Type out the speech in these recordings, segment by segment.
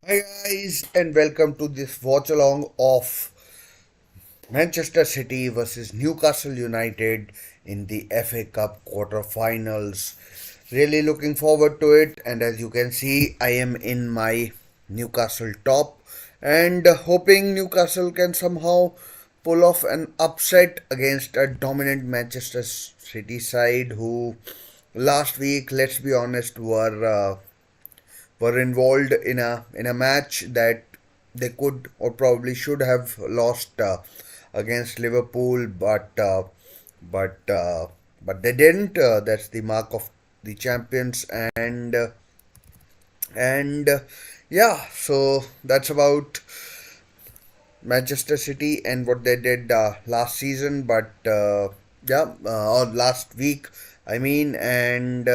Hi guys, and welcome to this watch along of Manchester City versus Newcastle United in the FA Cup quarterfinals. Really looking forward to it, and as you can see, I am in my Newcastle top and hoping Newcastle can somehow pull off an upset against a dominant Manchester City side who last week, let's be honest, were involved in a match that they could or probably should have lost against Liverpool, but uh, but they didn't. That's the mark of the champions, and yeah. So that's about Manchester City and what they did last season, or last week, I mean, and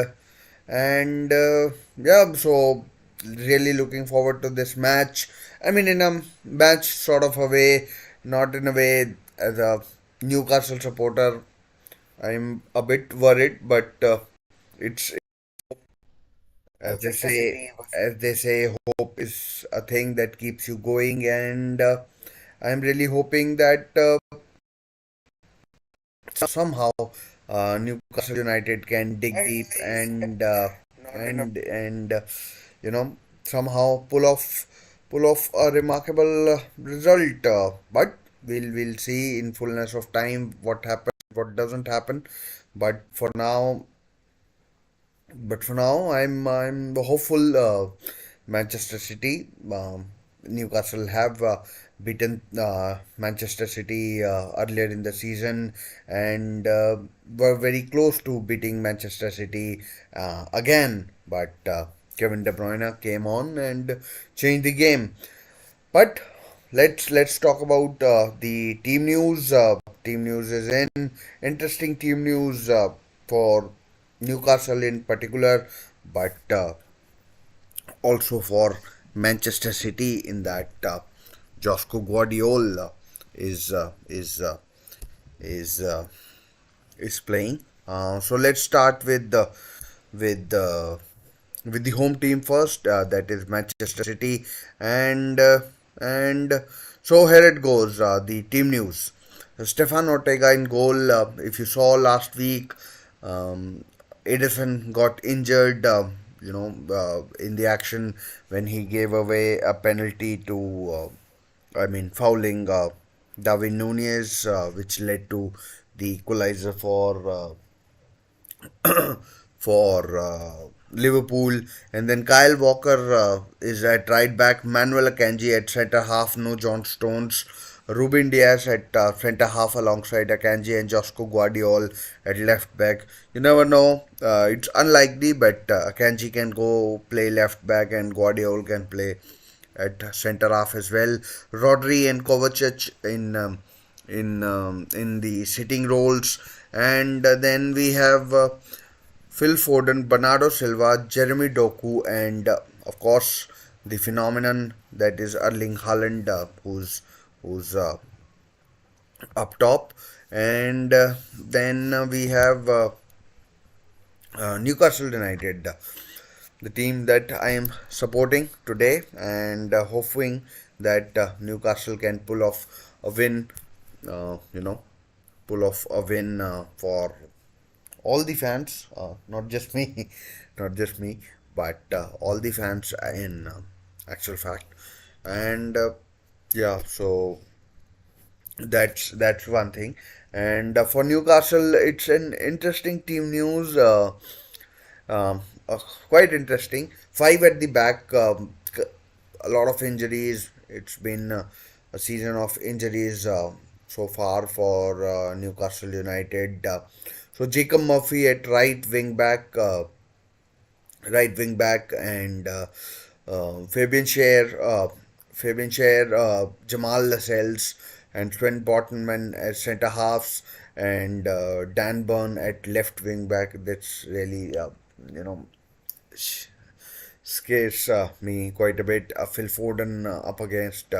yeah, so really looking forward to this match. I mean, in a match sort of a way, not in a way as a Newcastle supporter. I'm a bit worried, but it's as they say, hope is a thing that keeps you going, and I'm really hoping that somehow Newcastle United can dig deep and you know somehow pull off a remarkable result. But we'll see in fullness of time what happens, what doesn't happen. But for now, I'm hopeful. Manchester City, Newcastle have beaten Manchester City earlier in the season and were very close to beating Manchester City again. But Kevin De Bruyne came on and changed the game. But let's talk about the team news. Team news is in interesting team news for Newcastle in particular, but also for Manchester City in that Josko Guardiola is uh, is uh, is uh, is playing. So let's start with the with the home team first. That is Manchester City, and uh, and so here it goes. The team news: Stefan Ortega in goal. If you saw last week, um, Edison got injured. In the action when he gave away a penalty to, fouling Darwin Nunez, which led to the equalizer for Liverpool. And then Kyle Walker is at right back, Manuel Akanji at centre half, no John Stones. Ruben Diaz at centre half alongside Akanji and Josko Guardiol at left back. You never know. It's unlikely, but Akanji can go play left back and Guardiol can play at centre half as well. Rodri and Kovacic in the sitting roles, and then we have Phil Foden, Bernardo Silva, Jeremy Doku, and of course the phenomenon that is Erling Haaland, who's up top, and then we have Newcastle United, the team that I am supporting today, and hoping that Newcastle can pull off a win. Uh, you know, pull off a win for all the fans, not just me, not just me, but all the fans in actual fact, and yeah, so that's one thing. And for Newcastle, it's an interesting team news. Um, Quite interesting. Five at the back. A lot of injuries. It's been a season of injuries so far for Newcastle United. So Jacob Murphy at right wing back, and Fabian Scher, Jamal Lascelles, and Sven Bottenman as centre halves, and Dan Burn at left wing back. That's really you know scares me quite a bit. Phil Foden up against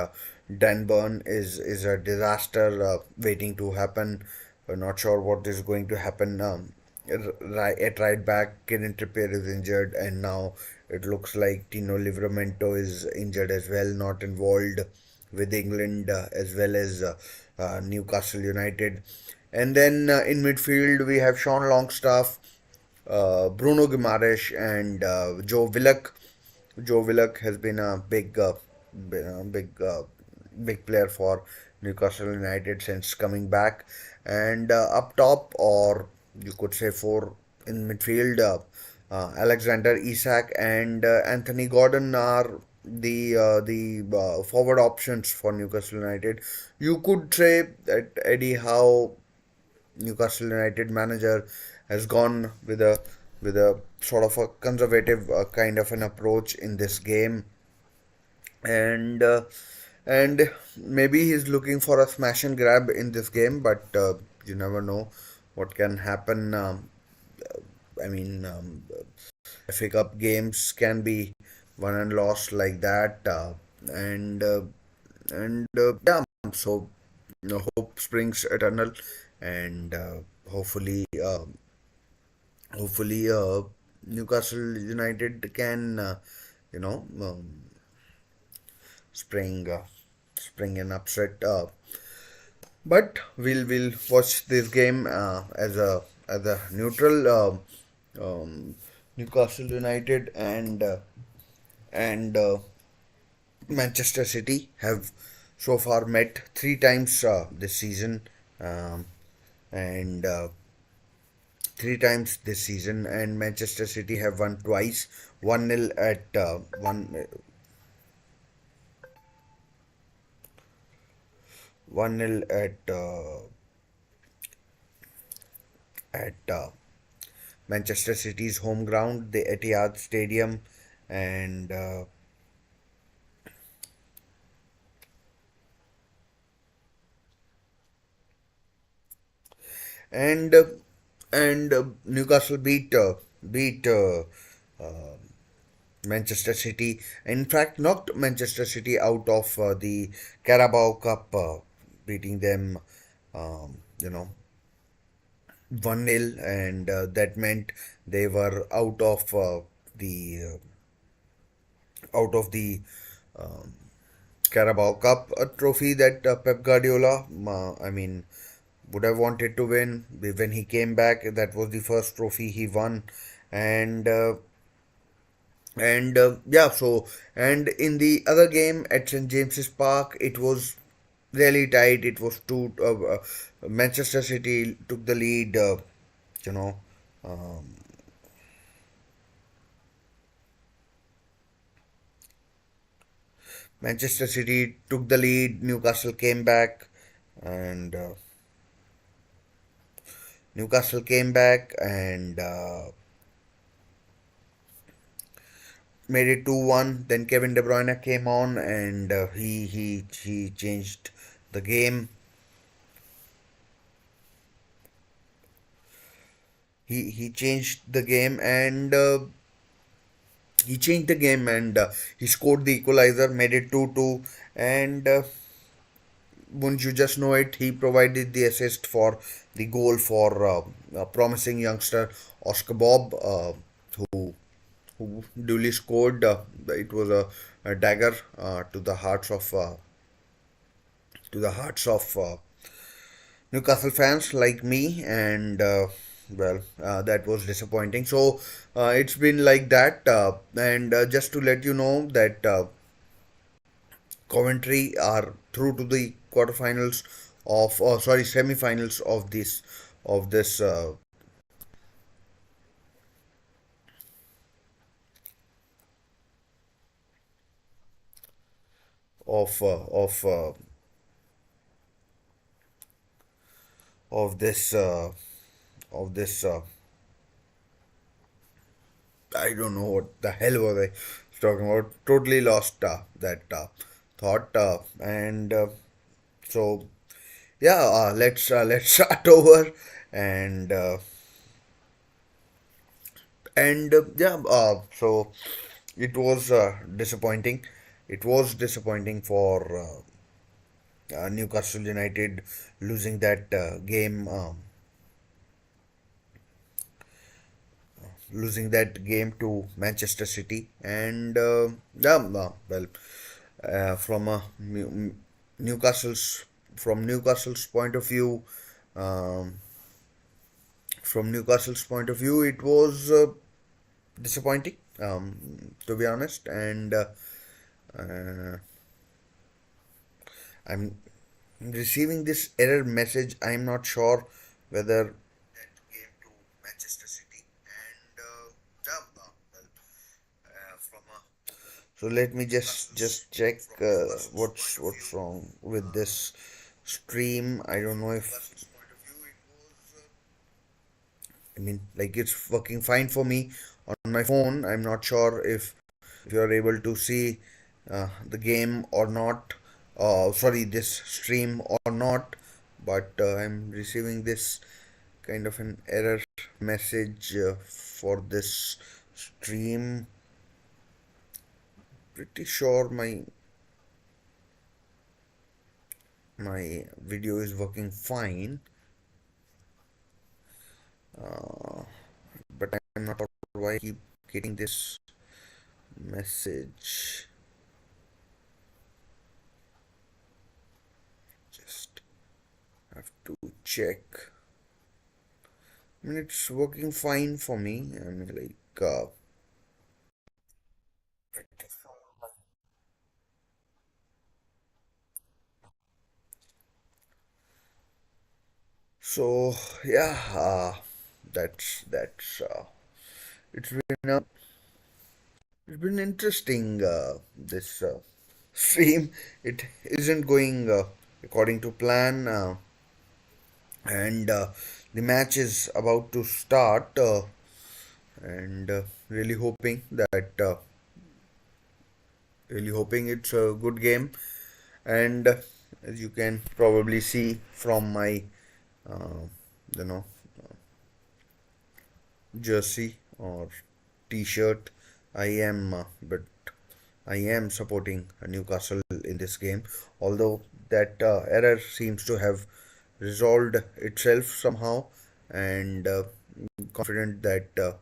Dan Burn is a disaster waiting to happen. We're not sure what is going to happen. At right back, Kieran Trippier is injured, and now it looks like Tino Livramento is injured as well, not involved with England as well as Newcastle United. And then in midfield, we have Sean Longstaff, Bruno Guimaraes, and Joe Willock. Joe Willock has been a big player for Newcastle United since coming back. And up top, or you could say four in midfield, Alexander Isak and Anthony Gordon are the forward options for Newcastle United. You could say that Eddie Howe, Newcastle United manager, has gone with a sort of a conservative kind of an approach in this game, and and maybe he's looking for a smash and grab in this game, but you never know what can happen. I mean, FA Cup games can be won and lost like that, and yeah. So hope springs eternal, and hopefully Newcastle United can you know spring spring an upset. But we'll watch this game as a neutral. Newcastle United and Manchester City have so far met three times this season, um, and and Manchester City have won twice, 1-0 at 1-0 at Manchester City's home ground, the Etihad Stadium, and and Newcastle beat Manchester City. In fact, knocked Manchester City out of the Carabao Cup, beating them, you know, 1-0, and that meant they were the out of the Carabao Cup, a trophy that Pep Guardiola, I mean, would have wanted to win when he came back. That was the first trophy he won, and yeah. So, and in the other game at St James's Park, it was really tight. It was two. Manchester City took the lead. You know. Um, Manchester City took the lead. Newcastle came back, and Newcastle came back and made it 2-1. Then Kevin De Bruyne came on, and he changed the game. He changed the game, and he scored the equalizer, made it 2-2, and wouldn't you just know it, he provided the assist for the goal for a promising youngster Oscar Bob, who duly scored. It was a dagger to the hearts of Newcastle fans like me, and that was disappointing. So it's been like that, and just to let you know that Coventry are through to the quarterfinals of, sorry, semi-finals of this of this of this I don't know what the hell was I talking about. Totally lost that thought, and so yeah, let's start over, and yeah, so it was disappointing. It was disappointing for Newcastle United losing that game. losing that game to Manchester City. And yeah, from Newcastle's Newcastle's point of view, um, it was disappointing, to be honest. And uh, I'm receiving this error message. I'm not sure whether that came to Manchester City. And yeah, from so let me just check what's wrong with this stream. I don't know if I mean, like, it's working fine for me on my phone. I'm not sure if you're able to see the game or not. Sorry, this stream or not. But I'm receiving this kind of an error message for this stream. Pretty sure my video is working fine, but I'm not sure why I keep getting this message. Just have to check. I mean, it's working fine for me. I mean, like, so yeah, that's it's been it's been interesting. This stream, it isn't going according to plan, and the match is about to start, and really hoping that really hoping it's a good game. And as you can probably see from my uh, you know jersey or t-shirt, I am but I am supporting Newcastle in this game, although that error seems to have resolved itself somehow. And confident that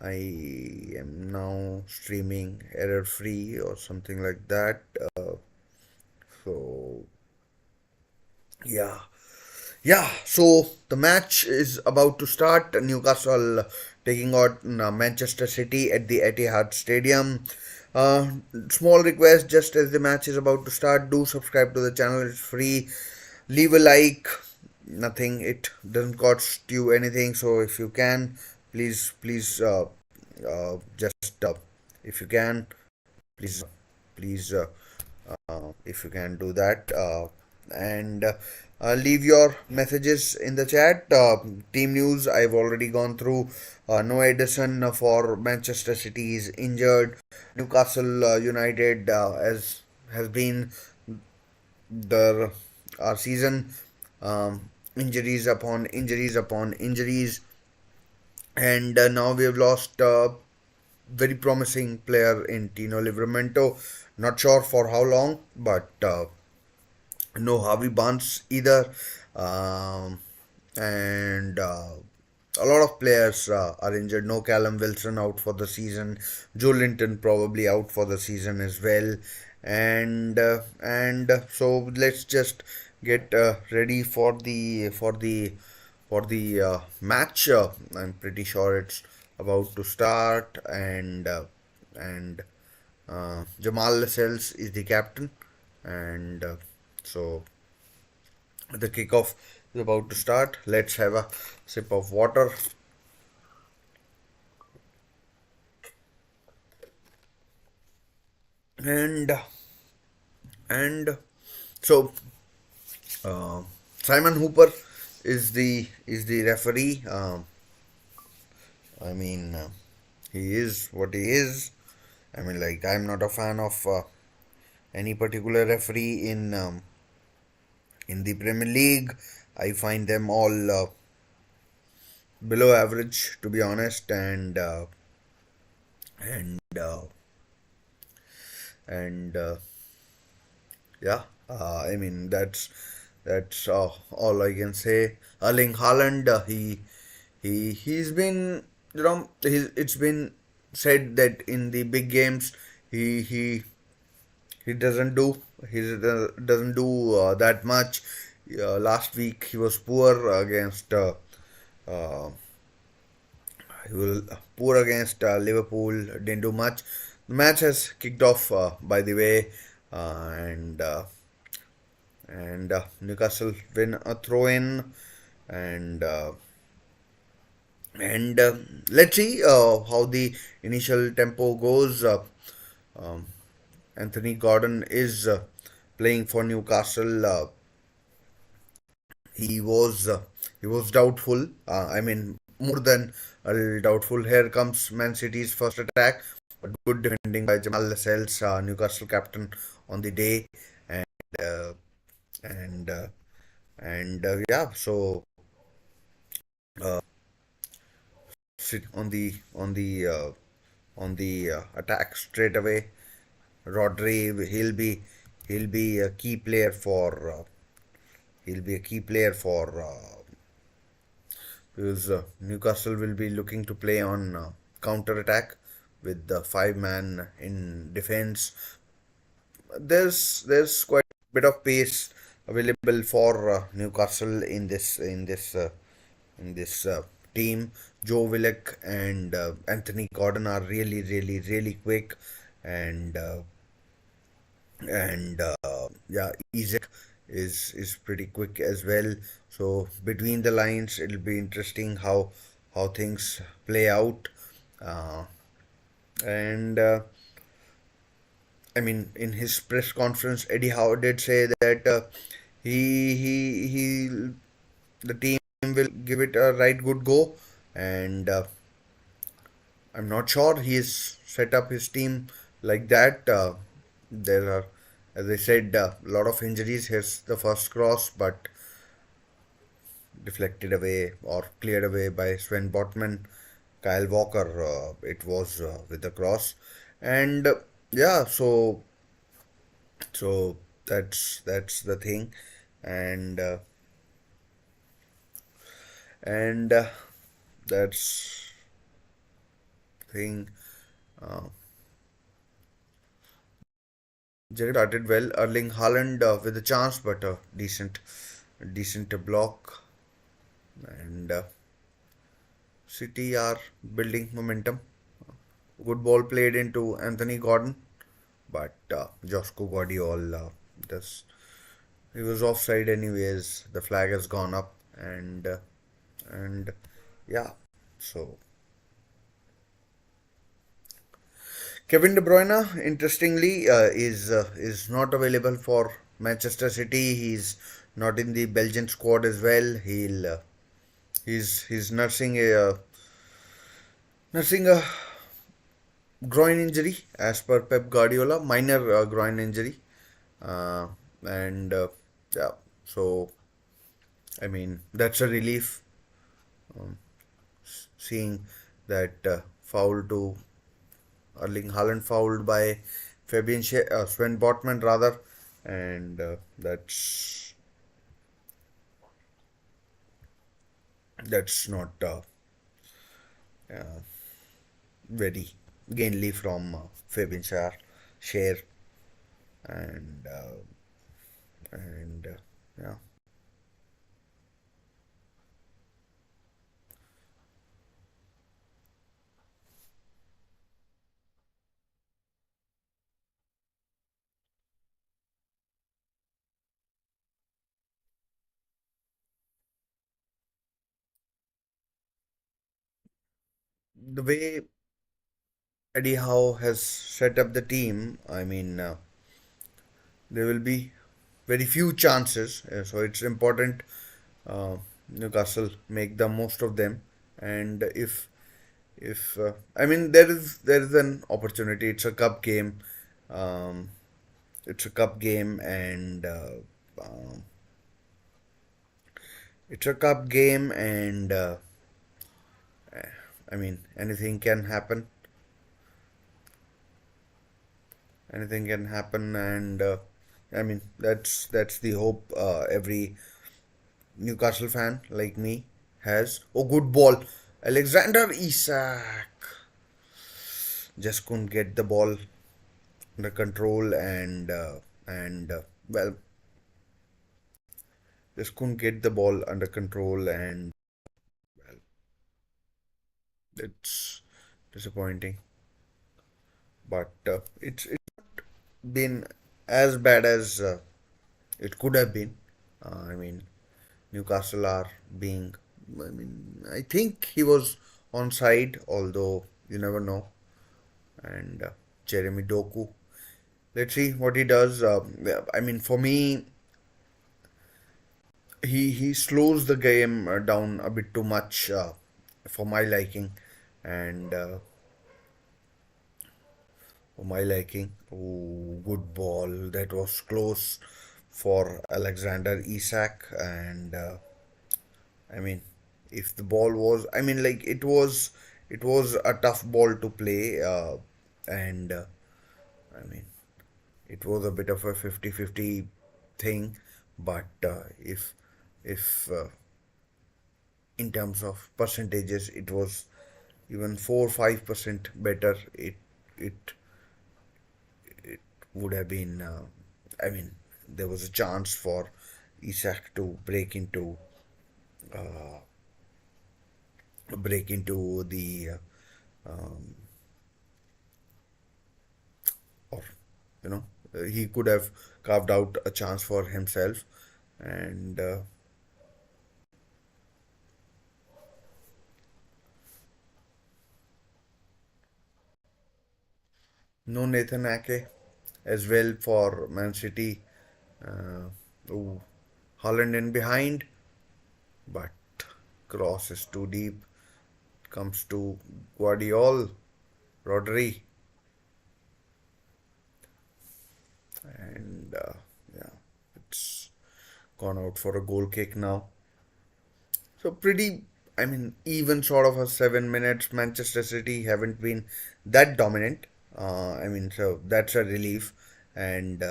I am now streaming error free or something like that. So yeah, yeah, so the match is about to start. Newcastle taking on Manchester City at the Etihad Stadium. Uh, Small request, just as the match is about to start, do subscribe to the channel. It's free. Leave a like. Nothing. It doesn't cost you anything. So if you can, please, just if you can, please, if you can do that, and leave your messages in the chat. Team news I've already gone through. No Edison for Manchester City is injured. Newcastle United, as has been the our season, injuries upon injuries upon injuries, and now we have lost very promising player in Tino Livramento. Not sure for how long, but no Harvey Barnes either. Um, and a lot of players are injured. No Callum Wilson out for the season. Joe Linton probably out for the season as well. And so let's just get ready for the match. I'm pretty sure it's about to start, and Jamal Lascelles is the captain, and so the kickoff is about to start. Let's have a sip of water. And and so uh, Simon Hooper is the referee. I mean, he is what he is. I mean, like, I'm not a fan of any particular referee in the Premier League. I find them all below average, to be honest. And yeah, I mean, that's all I can say. Erling Haaland, he's been it's been said that in the big games he he he doesn't do that much. Last week he was poor against uh, he was poor against Liverpool. Didn't do much. The match has kicked off, by the way, and Newcastle win a throw in, and and let's see how the initial tempo goes. Um, Anthony Gordon is playing for Newcastle. He was uh, he was doubtful. I mean, more than a little doubtful. Here comes Man City's first attack, but good defending by Jamal Lascelles, Newcastle captain on the day, and uh, and yeah. So uh, sit on the attack straight away. Rodri, he'll be a key player for he'll be a key player for because Newcastle will be looking to play on counter attack with the five man in defense. There's quite a bit of pace available for Newcastle in this team. Joe Willock and Anthony Gordon are really quick, and yeah, Isaac is pretty quick as well. So between the lines, it'll be interesting how things play out. Uh, and I mean, in his press conference, Eddie Howe did say that he the team will give it a right good go, and I'm not sure he's set up his team like that. There are, as I said, a lot of injuries. Here's the first cross, but deflected away or cleared away by Sven Botman. Kyle Walker, it was with the cross, and yeah, so that's the thing, and and that's the thing. Uh, Jared started well. Erling Haaland with a chance, but a decent block, and City are building momentum. Good ball played into Anthony Gordon, but Josko Guardiol does he was offside anyways. The flag has gone up, and yeah, so Kevin De Bruyne, interestingly, is not available for Manchester City. He's not in the Belgian squad as well. He's nursing a groin injury as per Pep Guardiola, minor groin injury, uh, and yeah. So I mean that's a relief seeing that foul to Erling Haaland fouled by Sven Botman rather, and that's not uh, very gainly from Fabian Schär, and yeah, the way Eddie Howe has set up the team, I mean, there will be very few chances, so it's important uh, Newcastle make the most of them. And if I mean there is an opportunity. Um, it's a cup game, and um, it's a cup game, and I mean anything can happen, and I mean that's the hope every Newcastle fan like me has. Oh, good ball! Alexander Isak just couldn't get the ball under control and well, just couldn't get the ball under control, and well, it's disappointing. But it's been as bad as it could have been. I mean, Newcastle are being. I mean, I think he was on side, although you never know. And Jeremy Doku. Let's see what he does. Yeah, I mean, for me, he slows the game down a bit too much for my liking, and for my liking. Oh, good ball. That was close for Alexander Isak, and I mean, if the ball was, I mean, like it was a tough ball to play, and I mean, it was a bit of a 50-50 thing, but if in terms of percentages, it was even 4-5% better. It would have been. I mean, there was a chance for Isak to break into the or you know he could have carved out a chance for himself, and no Nathan Ake as well for Man City. Uh, ooh, Holland in behind, but cross is too deep. Comes to Guardiol, Rodri, and yeah, it's gone out for a goal kick now. So pretty, I mean, even sort of a 7 minutes. Manchester City haven't been that dominant. I mean, so that's a relief, and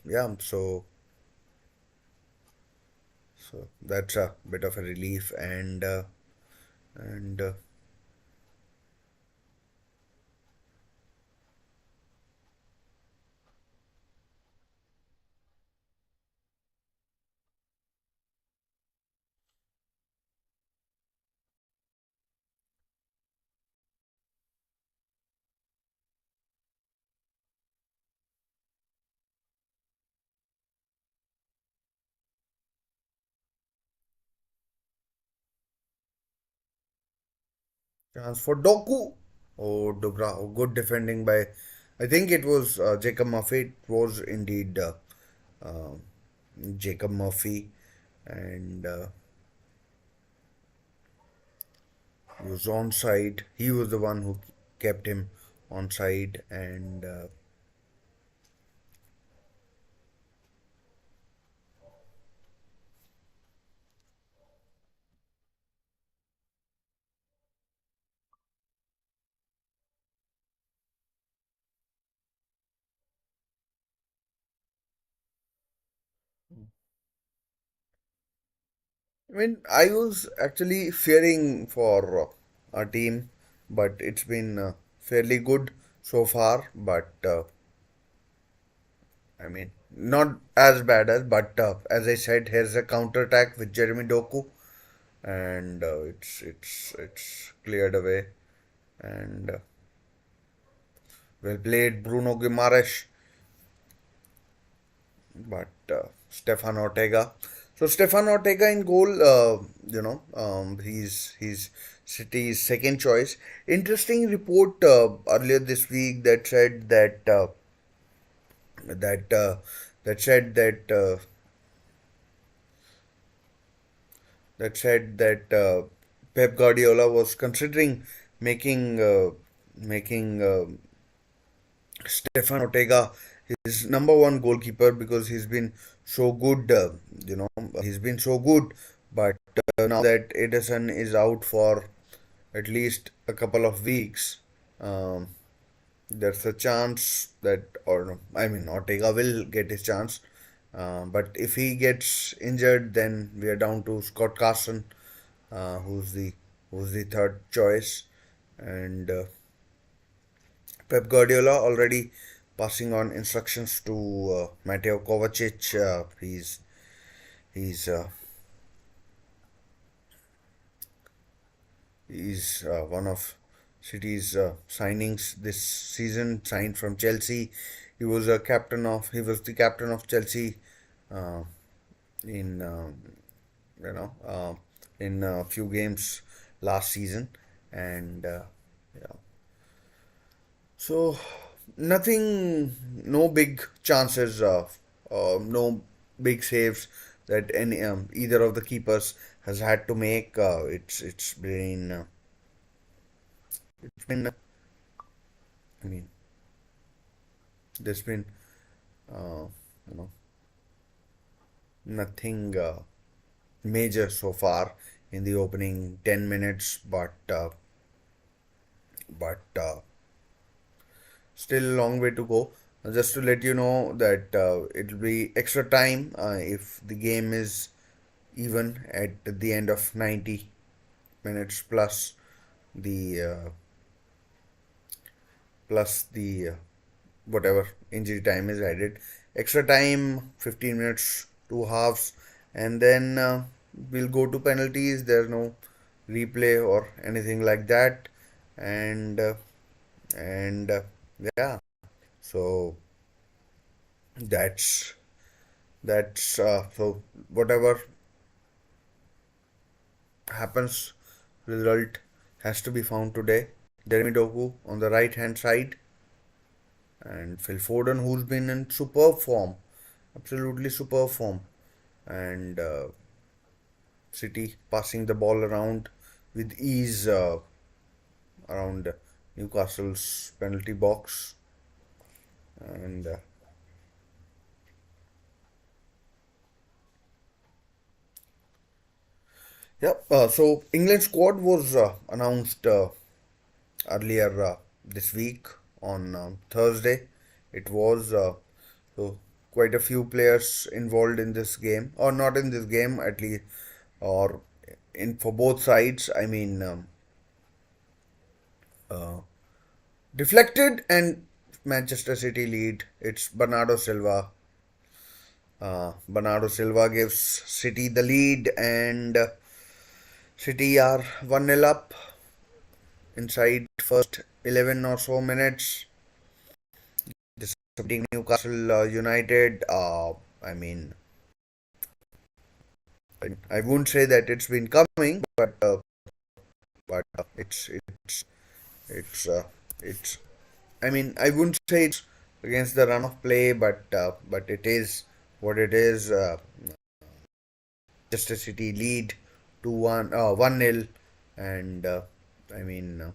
yeah, so that's a bit of a relief, and chance for Doku. Oh, Dubra, oh, good defending by. I think it was Jacob Murphy. It was indeed uh, Jacob Murphy, and he was on side. He was the one who kept him on side, and I mean, I was actually fearing for our team, but it's been fairly good so far. But I mean, not as bad as, but as I said, here's a counter attack with Jeremy Doku, and it's cleared away, and well played, Bruno Guimaraes, but Stefan Ortega. So Stefan Ortega in goal, he's City's second choice. Interesting report earlier this week that said that that said that Pep Guardiola was considering making Stefan Ortega his number one goalkeeper because he's been so good. He's been so good. But now that Edison is out for at least a couple of weeks, um, there's a chance that, or no, I mean, Ortega will get his chance. But if he gets injured, then we are down to Scott Carson. who's the third choice, and Pep Guardiola already passing on instructions to Mateo Kovacic. He's he's one of City's signings this season. Signed from Chelsea. He was the captain of Chelsea uh, in you know in a few games last season, and yeah. So nothing, no big chances of, no big saves that any either of the keepers has had to make. It's been I mean, there's been uh, you know nothing major so far in the opening 10 minutes, but still a long way to go. Just to let you know that it'll be extra time if the game is even at the end of 90 minutes the plus the whatever injury time is added. Extra time, 15 minutes, two halves, and then we'll go to penalties. There's no replay or anything like that, and yeah. So that's so whatever happens, result has to be found today. Jeremy Doku on the right hand side, and Phil Foden, who's been in superb form, absolutely superb form, and City passing the ball around with ease around Newcastle's penalty box, and yep. So England squad was announced earlier this week on Thursday. It was so quite a few players involved in this game, or not in this game at least, or in for both sides. I mean, deflected and Manchester City lead. It's Bernardo Silva. Bernardo Silva gives City the lead, and City are 1-0 up inside first 11 or so minutes. Disappointing Newcastle United. I mean, I wouldn't say that it's been coming, but it's it's. I mean, I wouldn't say it's against the run of play, but it is what it is. Manchester City lead 2-1, 1-0, and I mean, I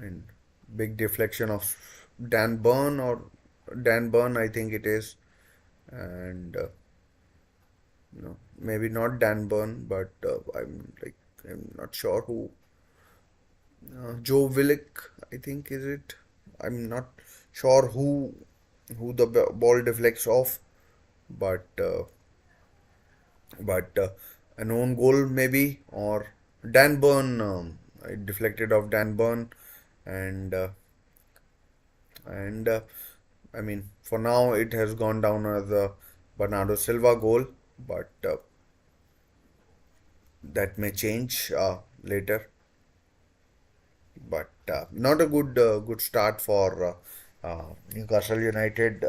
mean, big deflection of Dan Burn or Dan Burn, I think it is, and maybe not Dan Burn, but I'm not sure who. Joe Willick, I think is it. I'm not sure who the ball deflects off, but but an own goal maybe, or Dan Burn. It deflected off Dan Burn, and and I mean, for now it has gone down as a Bernardo Silva goal, but that may change later. But not a good start for Newcastle United.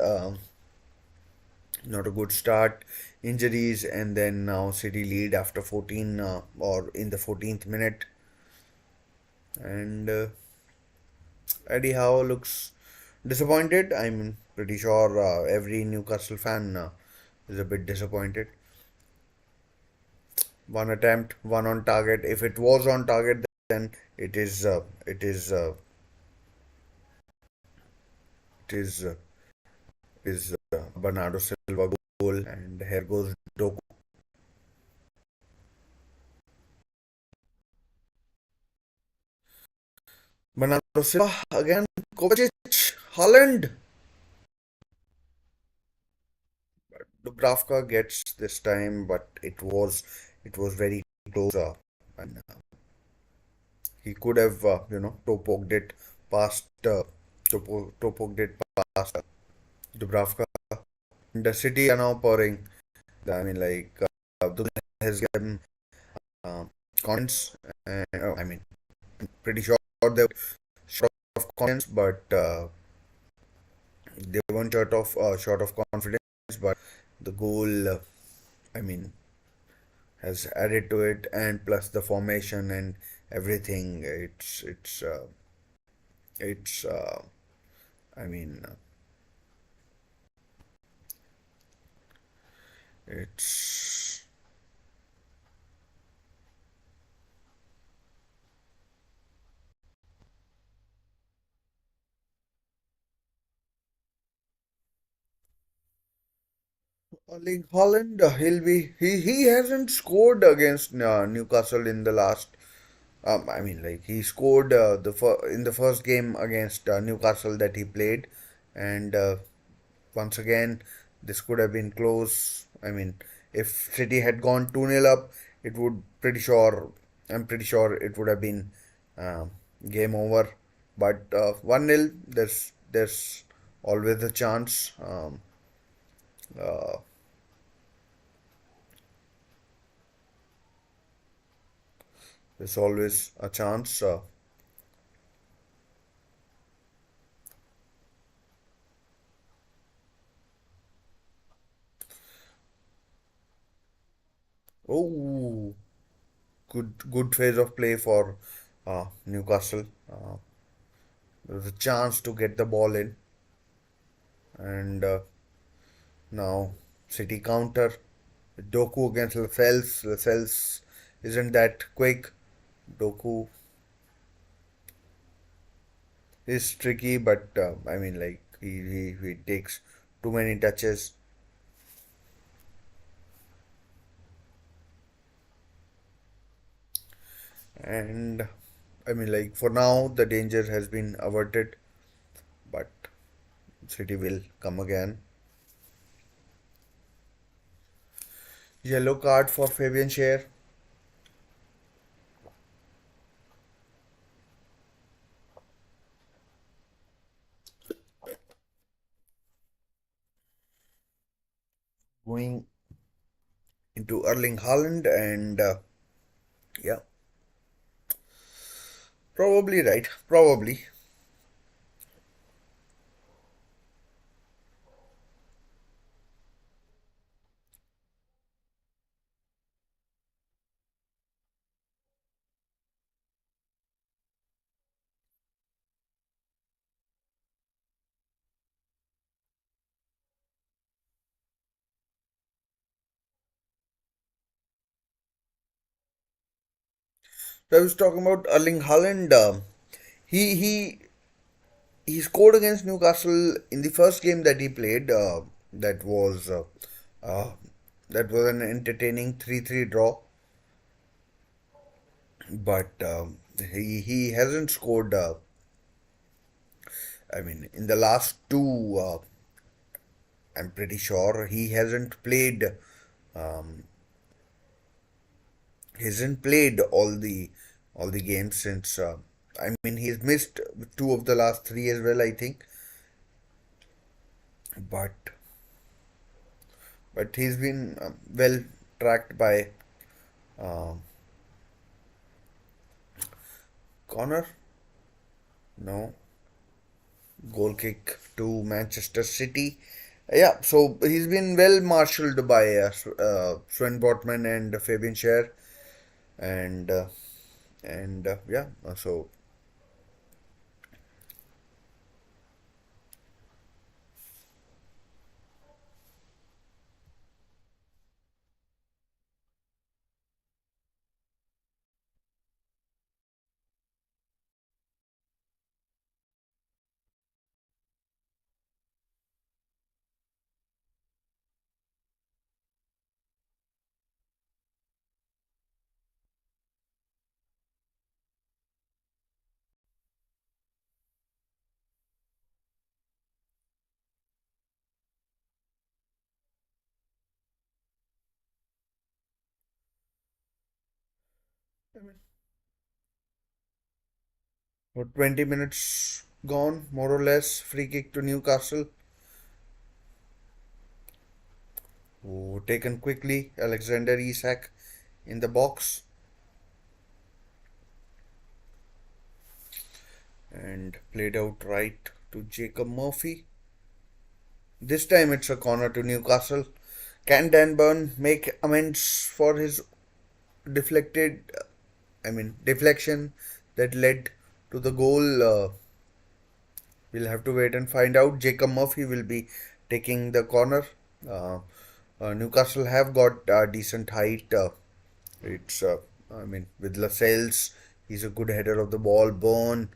Not a good start. Injuries, and then now City lead after 14 or in the 14th minute, and Eddie Howe looks disappointed. I'm pretty sure every Newcastle fan is a bit disappointed. One attempt, one on target. If it was on target, then it is Bernardo Silva goal, and here goes Doku. Bernardo Silva again. Kovacic, Holland. Dubravka gets this time, but it was very close, and he could have, toe poked it past, toe poked it past Dubravka. The City are now pouring. I mean, like, Dubravka has given uh, confidence. I mean, pretty sure they were short of confidence, but they weren't short of confidence. But the goal, I mean, has added to it, and plus the formation and everything. It's. I mean, it's Erling Holland. He hasn't scored against Newcastle in the last. I mean, like he scored in the first game against Newcastle that he played, and once again this could have been close. I mean, if City had gone 2-0 up, it would pretty sure. I'm pretty sure it would have been um game over. But 1-0, there's always a chance. Uh, there's always a chance. Oh, good phase of play for Newcastle. There was a chance to get the ball in, and now City counter. Doku against Lascelles. Lascelles isn't that quick. Doku is tricky, but I mean, like he takes too many touches, and I mean, like for now the danger has been averted, but City will come again. Yellow card for Fabian Schär going into Erling Haaland, and yeah, probably right, probably. So I was talking about Erling Haaland. He he he scored against Newcastle in the first game that he played. That was uh, that was an entertaining 3-3 draw. But he hasn't scored. I mean, in the last two, I'm pretty sure he hasn't played all the games since. I mean, he's missed two of the last three as well, I think. But he's been well tracked by um Connor. No, goal kick to Manchester City. Yeah, so he's been well marshaled by Sven Botman and Fabian Schär, and yeah, so I mean, what 20 minutes gone, more or less. Free kick to Newcastle. Oh, taken quickly. Alexander Isak in the box and played out right to Jacob Murphy. This time it's a corner to Newcastle. Can Dan Burn make amends for his deflected, deflection that led to the goal? We'll have to wait and find out. Jacob Murphy will be taking the corner. Uh, Newcastle have got decent height. It's, with Lascelles, he's a good header of the ball. Bourne,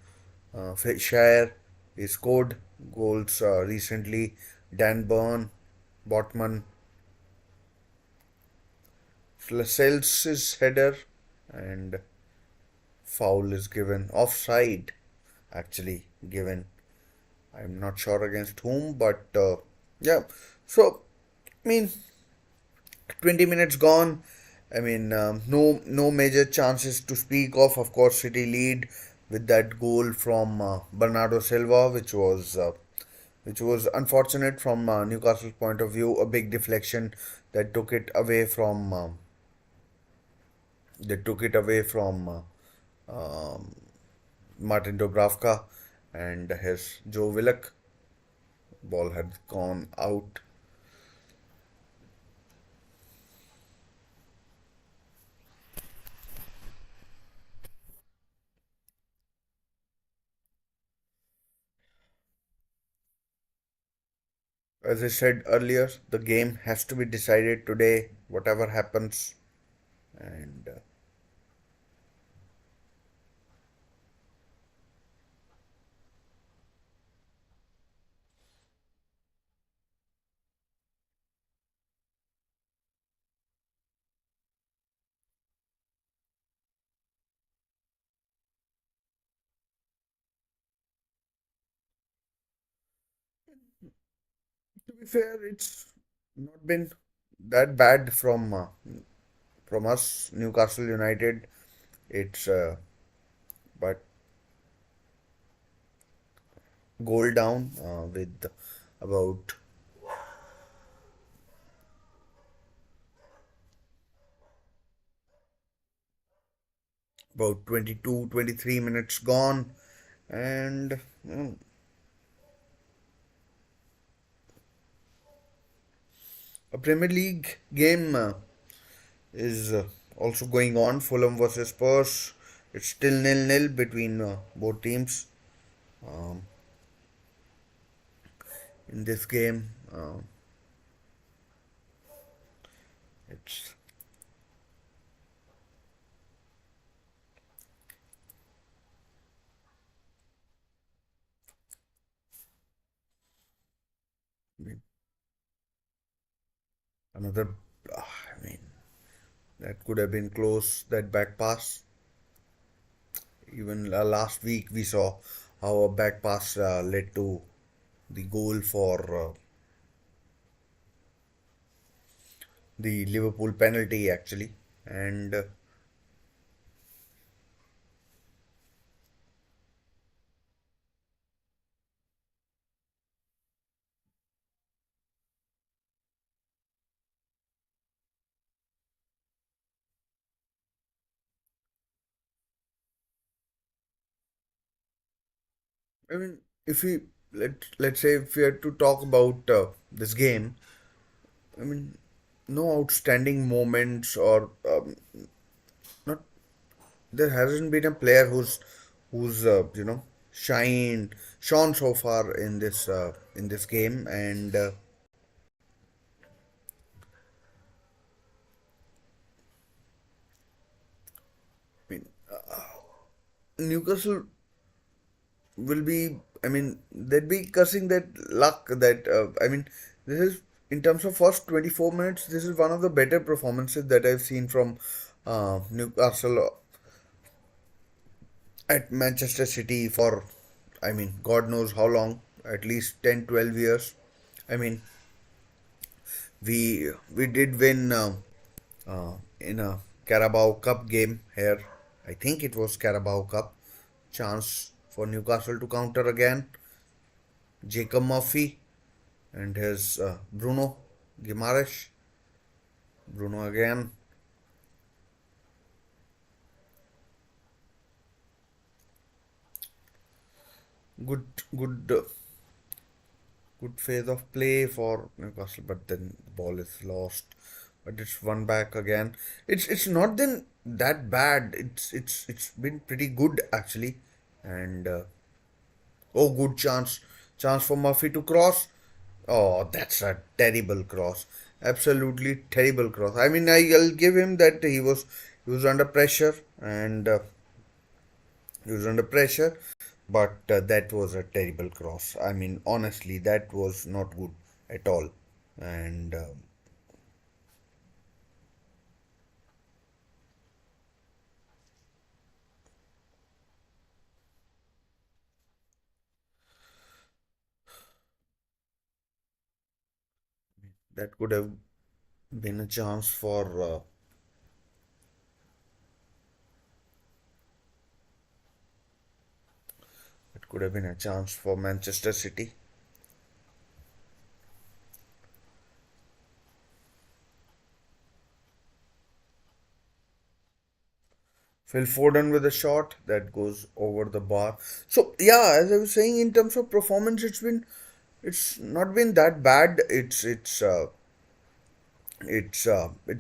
Shire, he scored goals recently. Dan Burn, Botman, Lascelles' header, and foul is given. Offside, actually, given. I'm not sure against whom, but yeah. So, I mean, 20 minutes gone. No major chances to speak of. Of course, City lead with that goal from Bernardo Silva, which was unfortunate from Newcastle's point of view. A big deflection that took it away from Martin Dubravka and his Joe Willock. Ball had gone out. As I said earlier, the game has to be decided today, whatever happens. And to be fair, it's not been that bad from us, Newcastle United. It's but goal down with about about 22, 23 minutes gone, and a Premier League game is also going on. Fulham versus Spurs. It's still nil-nil between both teams in this game. It's I mean, another. I mean, that could have been close. That back pass. Even last week we saw how a back pass led to the goal for the Liverpool penalty actually, and I mean, if we let's say if we had to talk about this game, I mean, no outstanding moments or not. There hasn't been a player who's shone so far in this game, and I mean, Newcastle will be. I mean, they'd be cursing that luck that this is in terms of first 24 minutes. This is one of the better performances that I've seen from Newcastle at Manchester City for, God knows how long, at least 10, 12 years. I mean, we did win in a Carabao Cup game here. I think it was Carabao Cup. Chance for Newcastle to counter again. Jacob Murphy and his Bruno Guimaraes. Bruno again. Good, good, good phase of play for Newcastle, but then the ball is lost. But it's won back again. It's not then that bad. It's been pretty good actually, and oh, good chance for Murphy to cross. Oh, that's a terrible cross. Absolutely terrible cross. I mean, I'll give him that he was under pressure and he was under pressure, but that was a terrible cross. I mean, honestly, that was not good at all, and that could have been a chance for. It could have been a chance for Manchester City. Phil Foden with a shot that goes over the bar. So yeah, as I was saying, in terms of performance, it's not been that bad. It's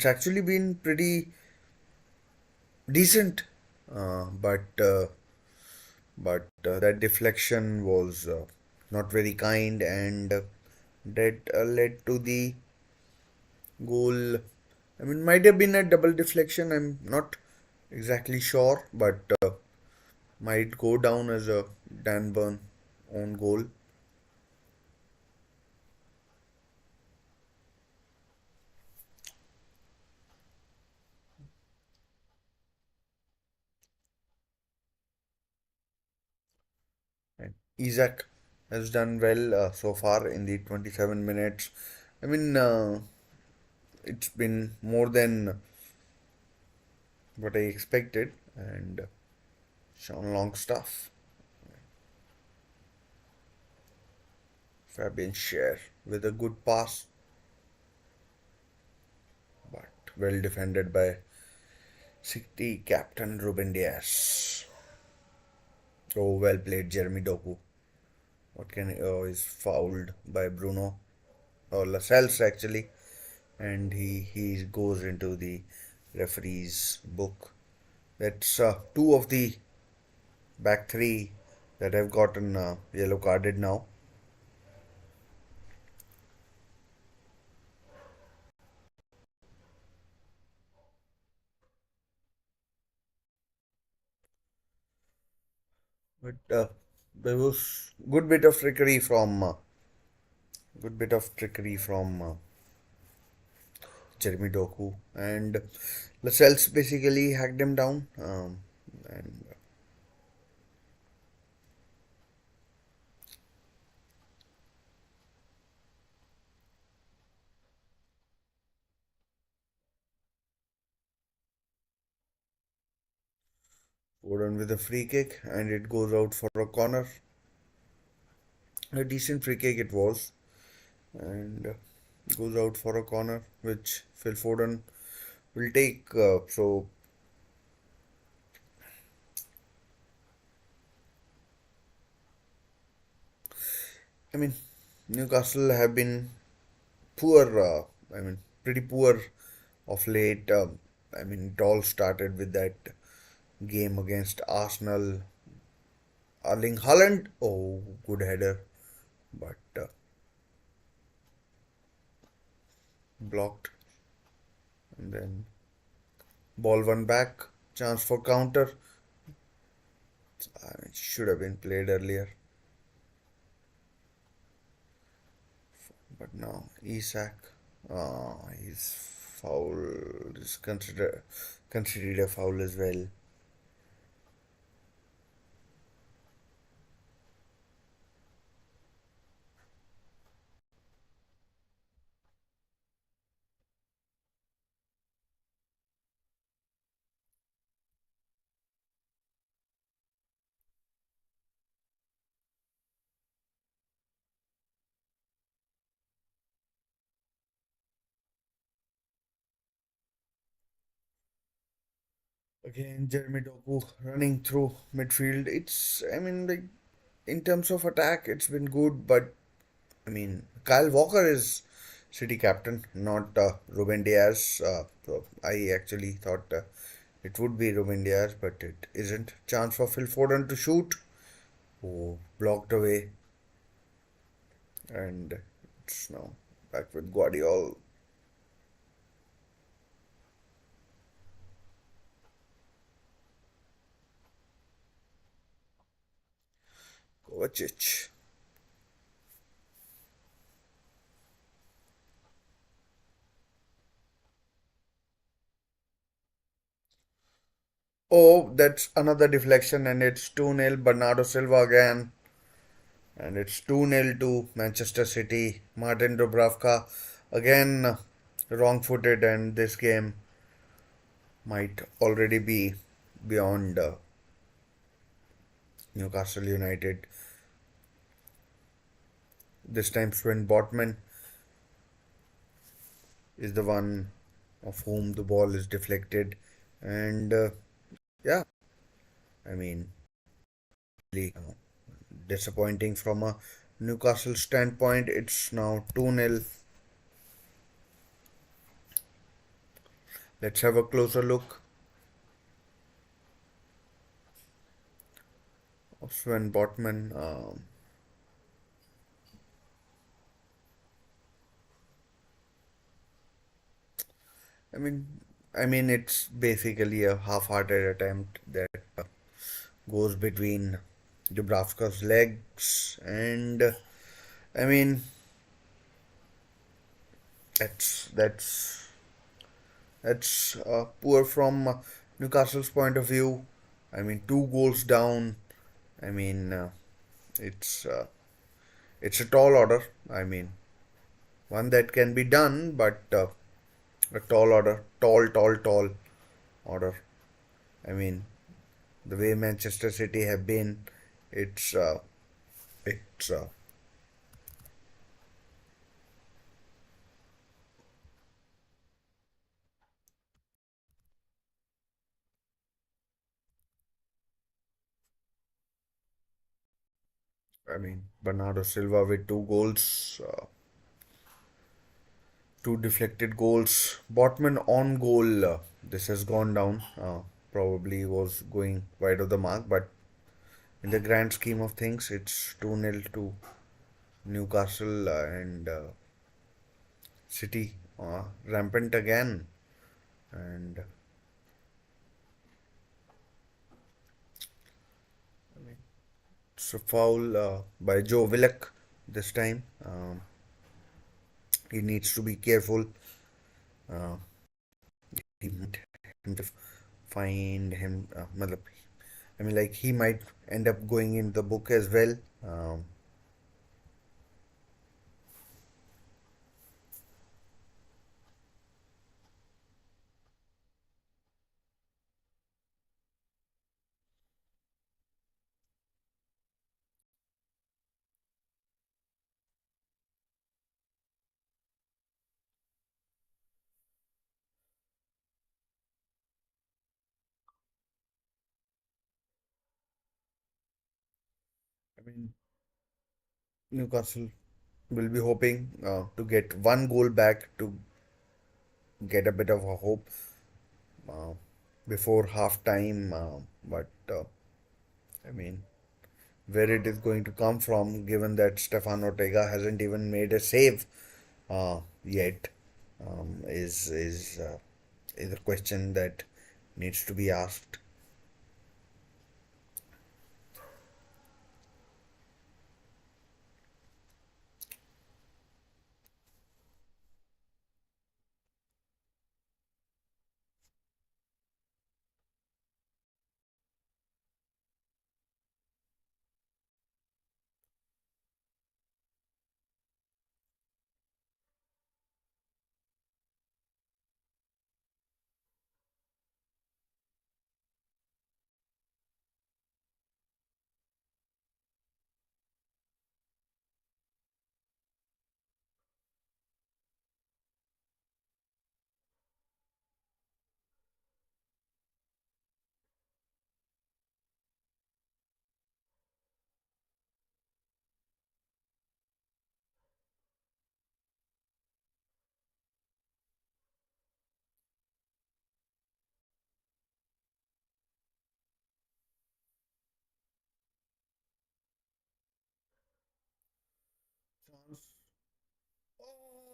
actually been pretty decent. But that deflection was not very kind, and that led to the goal. I mean, might have been a double deflection. I'm not exactly sure, but might go down as a Dan Burn own goal. And Isaac has done well so far in the 27 minutes. I mean, it's been more than what I expected, and Sean Longstaff, Fabian Scher with a good pass, but well defended by City captain Ruben Diaz. Oh, well played, Jeremy Doku. What can oh, is fouled by Bruno or Lascelles actually, and he goes into the referee's book. That's two of the back three that have gotten yellow carded now. But there was good bit of trickery from Jeremy Doku, and Lascelles basically hacked him down. And Foden with a free kick, and it goes out for a corner. A decent free kick it was, and goes out for a corner, which Phil Foden will take. So I mean, Newcastle have been poor. I mean, pretty poor of late. I mean, it all started with that game against Arsenal. Erling Haaland, oh, good header, but blocked. And then ball one back, chance for counter. I mean, should have been played earlier, but no. Isak, he's foul. Is considered a foul as well. Again, Jeremy Doku running through midfield. I mean, like, in terms of attack, it's been good, but I mean, Kyle Walker is City captain, not Ruben Diaz. So I actually thought it would be Ruben Diaz, but it isn't. Chance for Phil Foden to shoot. Oh, blocked away, and it's now back with Guardiola. Kovacic. Oh, that's another deflection, and it's 2-0. Bernardo Silva again. And it's 2-0 to Manchester City. Martin Dubravka again wrong footed, and this game might already be beyond Newcastle United. This time, Sven Botman is the one of whom the ball is deflected. And yeah, I mean, really disappointing from a Newcastle standpoint. It's now 2-0. Let's have a closer look of Sven Botman. I mean, it's basically a half-hearted attempt that goes between Dubravka's legs, and I mean, that's poor from Newcastle's point of view. I mean, two goals down. I mean, it's uh, it's a tall order. I mean, one that can be done, but a tall order, tall order. I mean, the way Manchester City have been, it's it's Bernardo Silva with two goals, two deflected goals. Botman on goal. This has gone down. Probably was going wide of the mark, but in the grand scheme of things, it's 2-0 to Newcastle, and City rampant again. And it's a foul by Joe Willock this time. He needs to be careful. Uh, he might him to find him. Like he might end up going in the book as well. I mean, Newcastle will be hoping to get one goal back to get a bit of a hope uh, before half time. But I mean, where it is going to come from, given that Stefan Ortega hasn't even made a save yet, is a question that needs to be asked.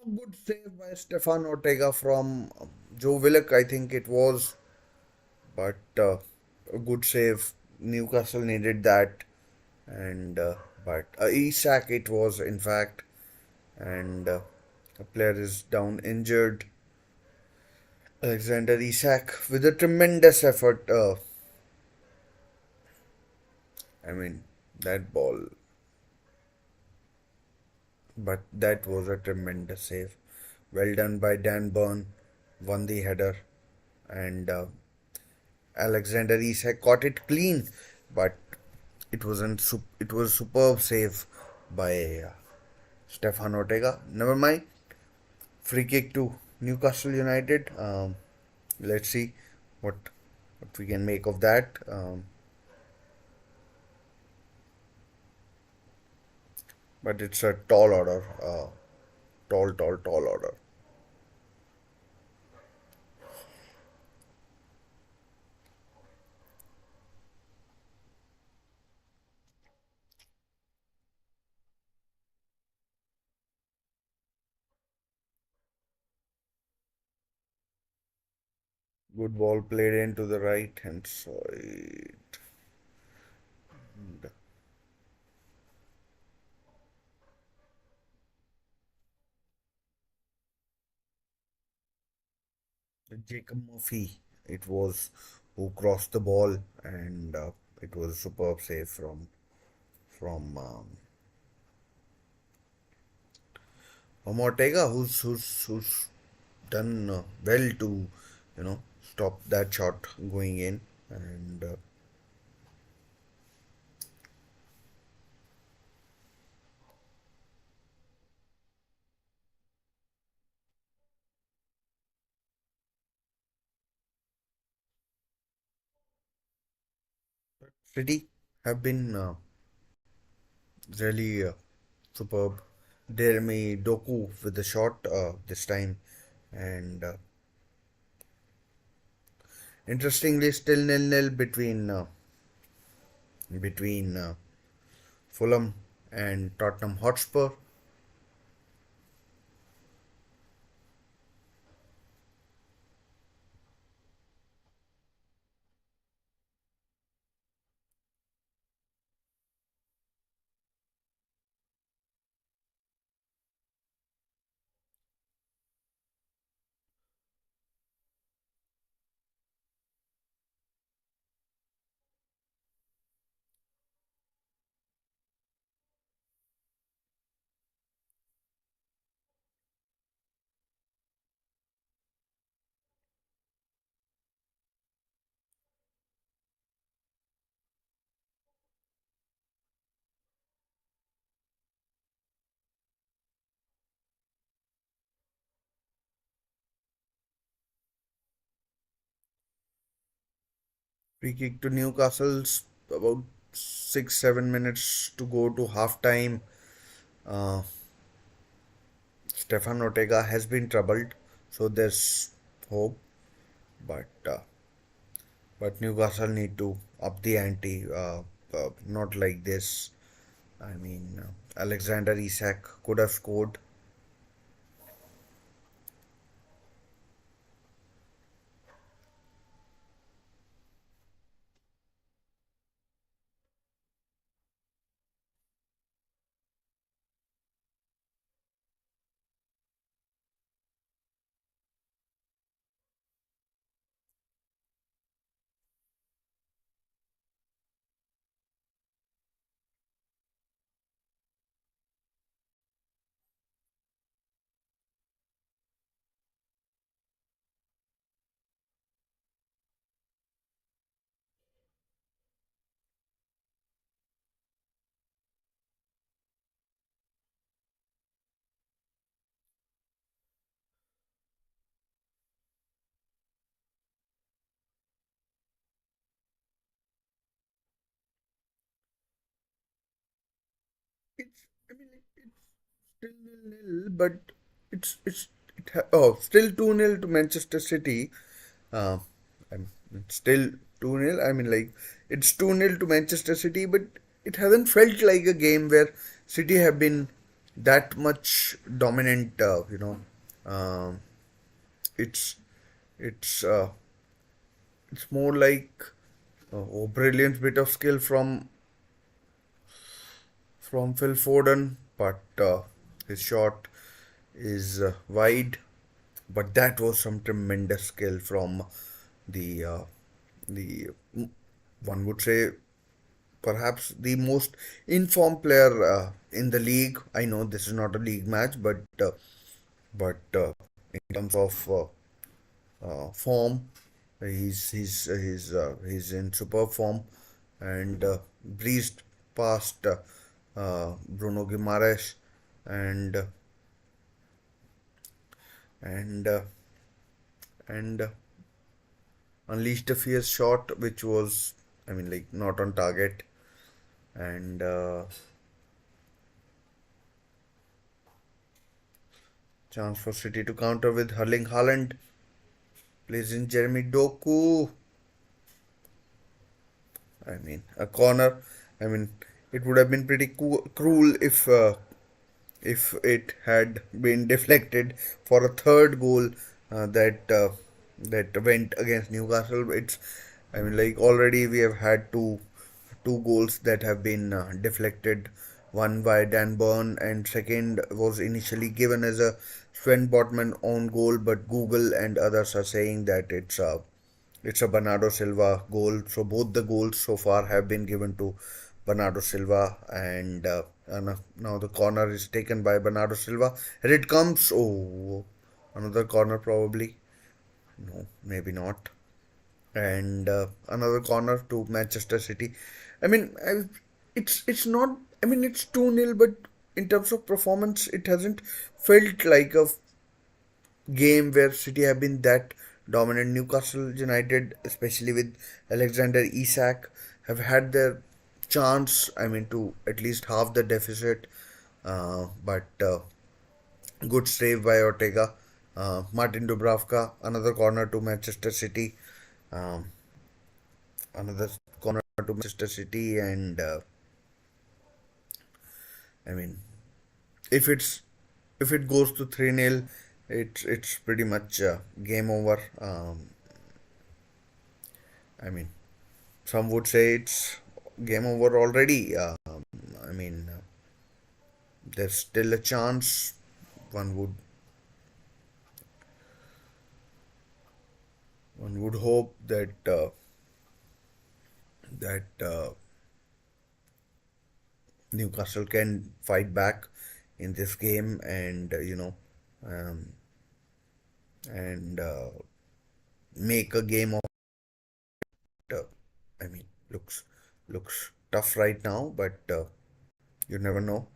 Good save by Stefan Ortega from Joe Willock, I think it was, but a good save. Newcastle needed that, and but Isak it was in fact, and a player is down injured. Alexander Isak with a tremendous effort. I mean that ball, but that was a tremendous save. Well done by Dan Burn, won the header, and Alexander Isak caught it clean, but it was superb save by Stefan Ortega. Never mind. Free kick to Newcastle United. Let's see what what we can make of that. But it's a tall order. Tall order. Good ball played into the right hand side. Jacob Murphy, it was who crossed the ball, and it was a superb save from Ortega, who's done well to stop that shot going in, and City have been really superb. Jeremy Doku with the shot this time, and interestingly, still nil-nil between Fulham and Tottenham Hotspur. Free kick to Newcastle's about 6-7 minutes to go to half time. Uh, Stefan Ortega has been troubled, so there's hope. But Newcastle need to up the ante. Not like this. I mean, Alexander Isak could have scored. It's I mean like, it's still nil-nil, but still 2-0 to Manchester City. Uh, it's still 2-0. I mean like it's 2-0 to Manchester City, but it hasn't felt like a game where City have been that much dominant. Um, it's it's uh, it's more like a brilliant bit of skill from Phil Foden, but his shot is wide. But that was some tremendous skill from the the one would say perhaps the most informed player in the league. I know this is not a league match, but in terms of form, he's in superb form and breezed past Bruno Guimaraes and and uh, and unleashed a fierce shot which was, I mean, like not on target. And chance for City to counter with Erling Haaland plays in Jeremy Doku. I mean, a corner. I mean, it would have been pretty cruel if it had been deflected for a third goal that went against Newcastle. It's, I mean, like already we have had two goals that have been deflected. One by Dan Burn, and second was initially given as a Sven Botman own goal, but Google and others are saying that it's a Bernardo Silva goal. So both the goals so far have been given to Bernardo Silva, and now the corner is taken by Bernardo Silva. And it comes, oh, another corner probably. No, maybe not. And another corner to Manchester City. I mean, it's not. I mean, it's 2-0, but in terms of performance, it hasn't felt like a game where City have been that dominant. Newcastle United, especially with Alexander Isak, have had their chance. I mean, to at least halve the deficit, but good save by Ortega. Martin Dubravka, another corner to Manchester City, um, another corner to Manchester City, and I mean, if it goes to 3-0, it's pretty much game over. I mean, some would say it's game over already. I mean, there's still a chance. One would one would hope that Newcastle can fight back in this game and um, and make a game of it. I mean, looks tough right now, but you never know.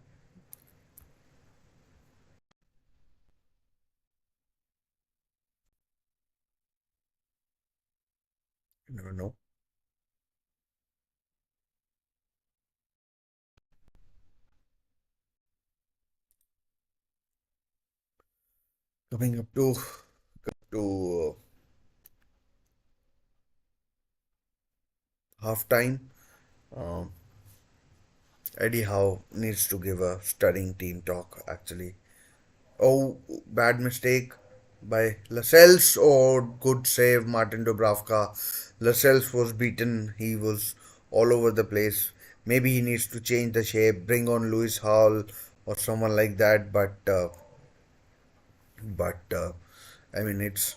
You never know. Coming up to half time, um, Eddie Howe needs to give a stunning team talk. Actually, oh, bad mistake by Lascelles. Oh, good save, Martin Dubravka. Lascelles was beaten. He was all over the place. Maybe he needs to change the shape, bring on Lewis Hall or someone like that. But I mean, it's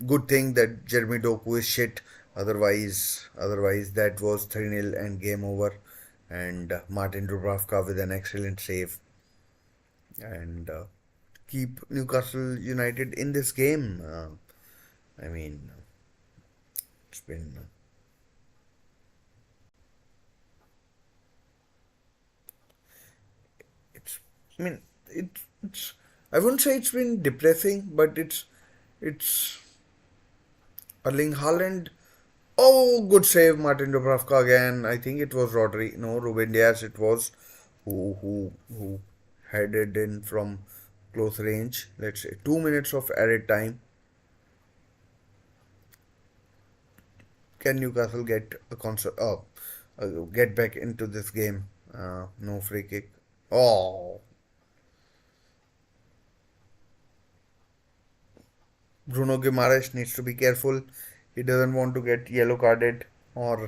good thing that Jeremy Doku is shit. Otherwise that was 3-0 and game over. And Martin Dubravka with an excellent save and keep Newcastle United in this game. I mean, it's been it's. I mean, it's. I wouldn't say it's been depressing, but it's Erling Haaland. Oh, good save, Martin Dubravka again. I think it was Rodri. No, Ruben Diaz. It was who headed in from close range. Let's say 2 minutes of added time. Can Newcastle get a concert? Get back into this game. No free kick. Oh. Bruno Guimaraes needs to be careful. He doesn't want to get yellow carded, or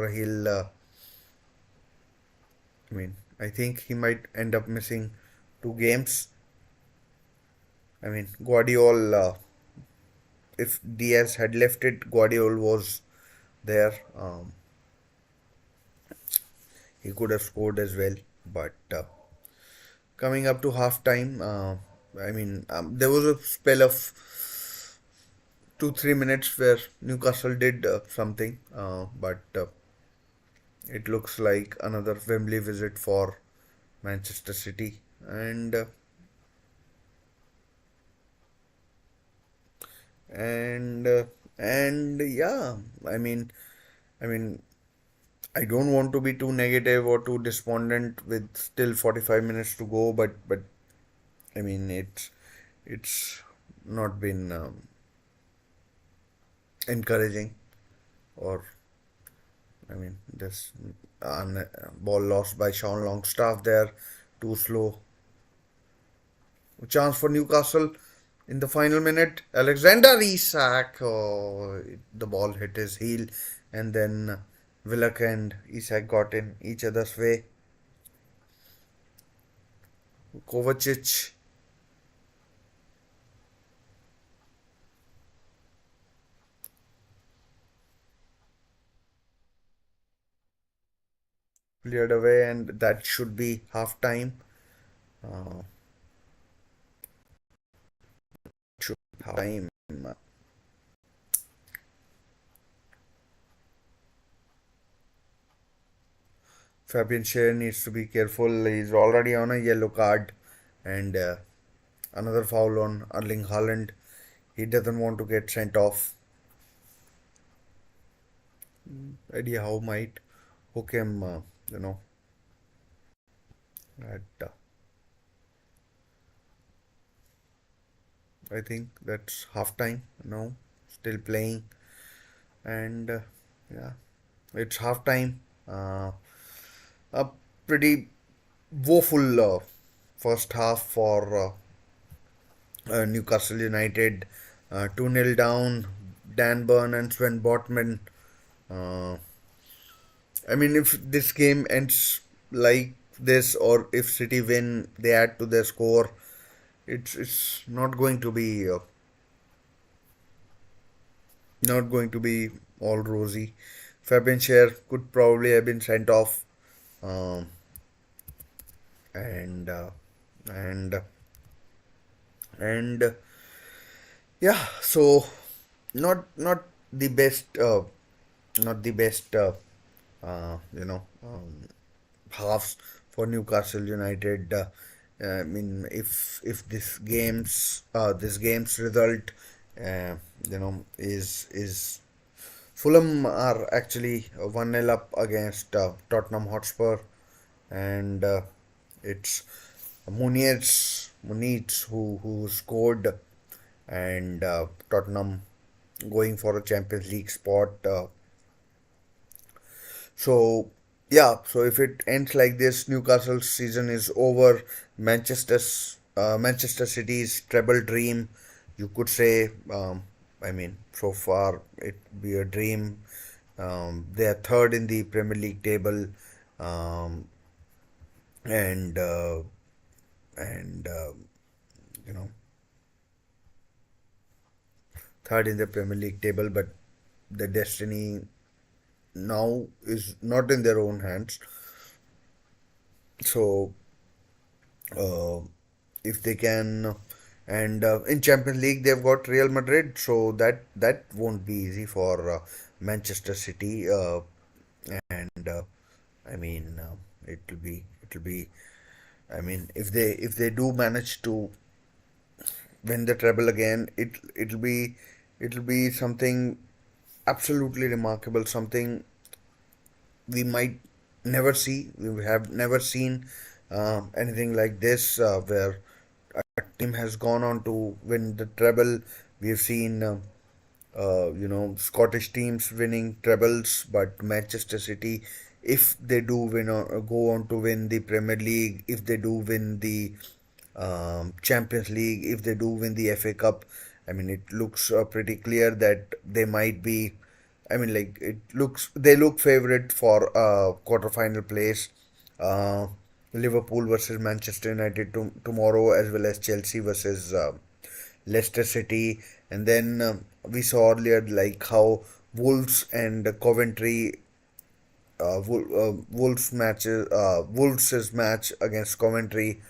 he'll. I think he might end up missing 2 games. Guardiola. If Diaz had left it, Guardiola was there. He could have scored as well, but coming up to half time, there was a spell of 2-3 minutes where Newcastle did something, but it looks like another Wembley visit for Manchester City, and yeah, I mean, I mean, I don't want to be too negative or too despondent with still 45 minutes to go, but it's not been encouraging, or this ball lost by Sean Longstaff there, too slow. Chance for Newcastle in the final minute. Alexander Isak, oh, the ball hit his heel, and then Willock and Isak got in each other's way. Kovacic cleared away, and that should be half time. Uh, should be half time. Fabian Schär needs to be careful. He's already on a yellow card, and another foul on Erling Haaland. He doesn't want to get sent off. Eddie Howe might hook him, at I think that's half time now. Still playing, and yeah, it's half time. A pretty woeful first half for Newcastle United. 2-0 down. Dan Burn and Sven Botman. Uh, if this game ends like this, or if City win, they add to their score. It's not going to be all rosy. Fabian Schär could probably have been sent off, um, and and and yeah. So not the best, not the best, uh, you know, um, halves for Newcastle United. If this game's result, is Fulham are actually 1-0 up against Tottenham Hotspur, and it's Muniz who scored, and Tottenham going for a Champions League spot. So yeah, so if it ends like this, Newcastle's season is over. Manchester City's treble dream, you could say. So far it be a dream. They are third in the Premier League table, um, and and you know third in the Premier League table, but the destiny now is not in their own hands. So uh, if they can, and in Champions League they've got Real Madrid, so that won't be easy for Manchester City, and it'll be. If they do manage to win the treble again, it'll be something absolutely remarkable, something we might never see. We have never seen anything like this, where a team has gone on to win the treble. We've seen, Scottish teams winning trebles, but Manchester City, if they do win or go on to win the Premier League, if they do win the Champions League, if they do win the FA Cup, I mean, it looks pretty clear that they might be. I mean, like they look favorite for quarterfinal place. Uh, Liverpool versus Manchester United tomorrow, as well as Chelsea versus Leicester City, and then we saw earlier like how Wolves and Coventry Wolves' match against Coventry.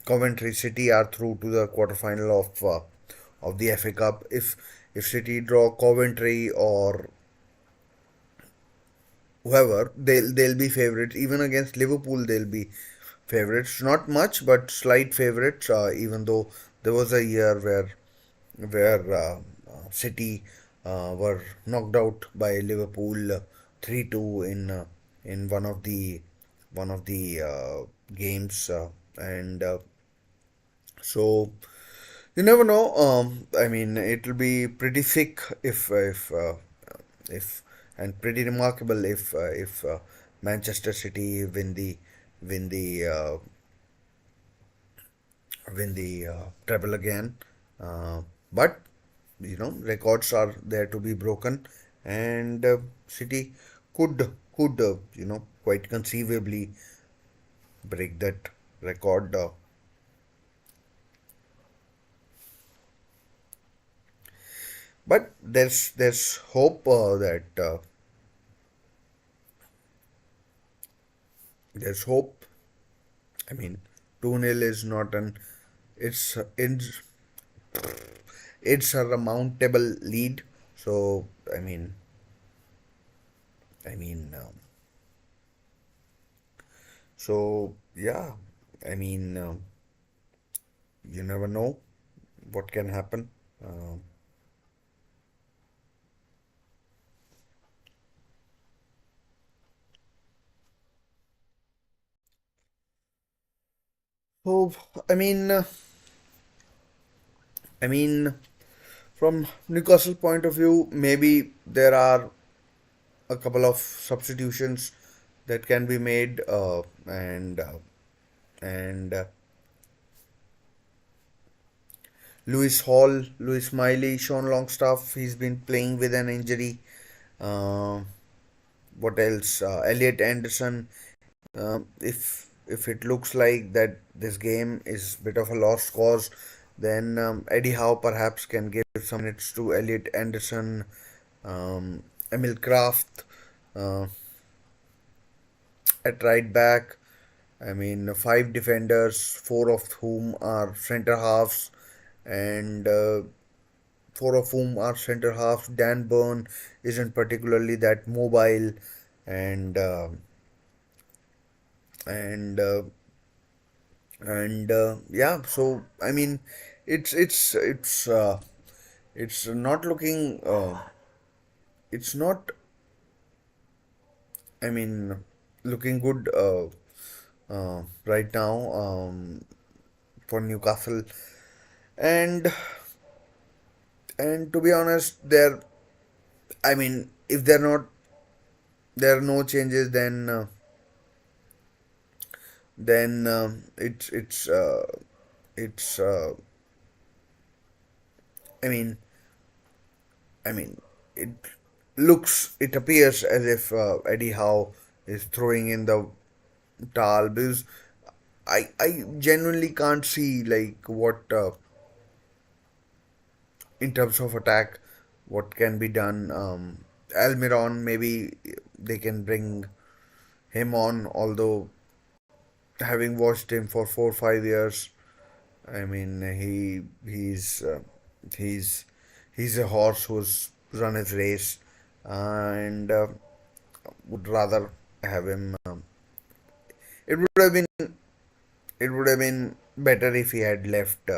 Coventry City are through to the quarterfinal of the FA Cup. If City draw Coventry or whoever, they'll be favorites. Even against Liverpool, they'll be favorites. Not much, but slight favorites. Even though there was a year where City were knocked out by Liverpool 3-2 in one of the games, and so you never know. I mean, it'll be pretty thick if and pretty remarkable if Manchester City win the uh, win the treble again. Uh, but records are there to be broken, and City could quite conceivably break that record. But there's hope that there's hope. I mean, 2-0 is not an it's it's a remountable lead. So I mean, yeah. I mean, you never know what can happen. Um so I mean, I mean, from Newcastle point of view, maybe there are a couple of substitutions that can be made, and Lewis Hall, Lewis Miley, Sean Longstaff. He's been playing with an injury. Uh, what else? Elliot Anderson. If it looks like that this game is a bit of a lost cause, then Eddie Howe perhaps can give some minutes to Elliot Anderson, Emil Kraft uh, at right back. I mean, five defenders, four of whom are centre halves, and four of whom are centre halves. Dan Burn isn't particularly that mobile, and and yeah. So I mean, it's it's it's uh, it's not looking. It's not. I mean, looking good right now for Newcastle, and to be honest, I mean, if there are no changes, then it's I mean I mean it it appears as if Eddie Howe is throwing in the towel, because I genuinely can't see like what in terms of attack what can be done. Almiron, maybe they can bring him on, although having watched him for 4 or 5 years, I mean, he's he's a horse who's run his race, and would rather have him. It would have been it would have been better if he had left,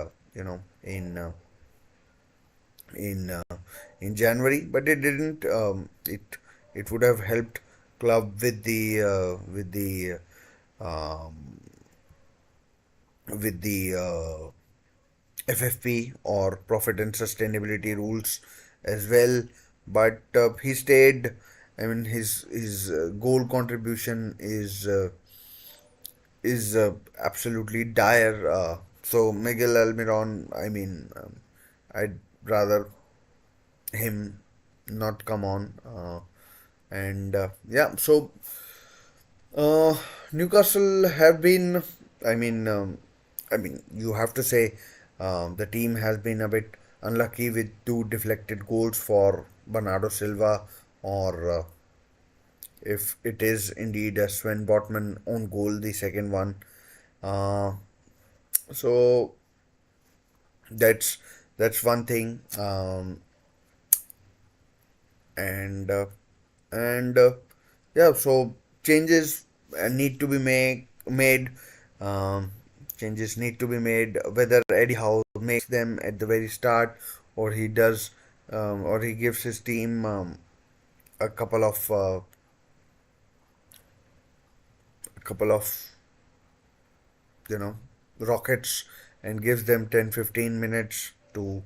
in January, but it didn't. It would have helped club um, with the FFP, or profit and sustainability rules, as well. But he stayed. I mean, his goal contribution is absolutely dire. So Miguel Almiron, I mean, I'd rather him not come on. And yeah, so uh, Newcastle have been. I mean, you have to say the team has been a bit unlucky with two deflected goals for Bernardo Silva, or if it is indeed a Sven Botman own goal, the second one. Uh, so that's that's one thing. And and yeah, so changes need to be made. um, Changes need to be made, whether Eddie Howe makes them at the very start, or he does, or he gives his team a couple of you know rockets, and gives them 10-15 minutes to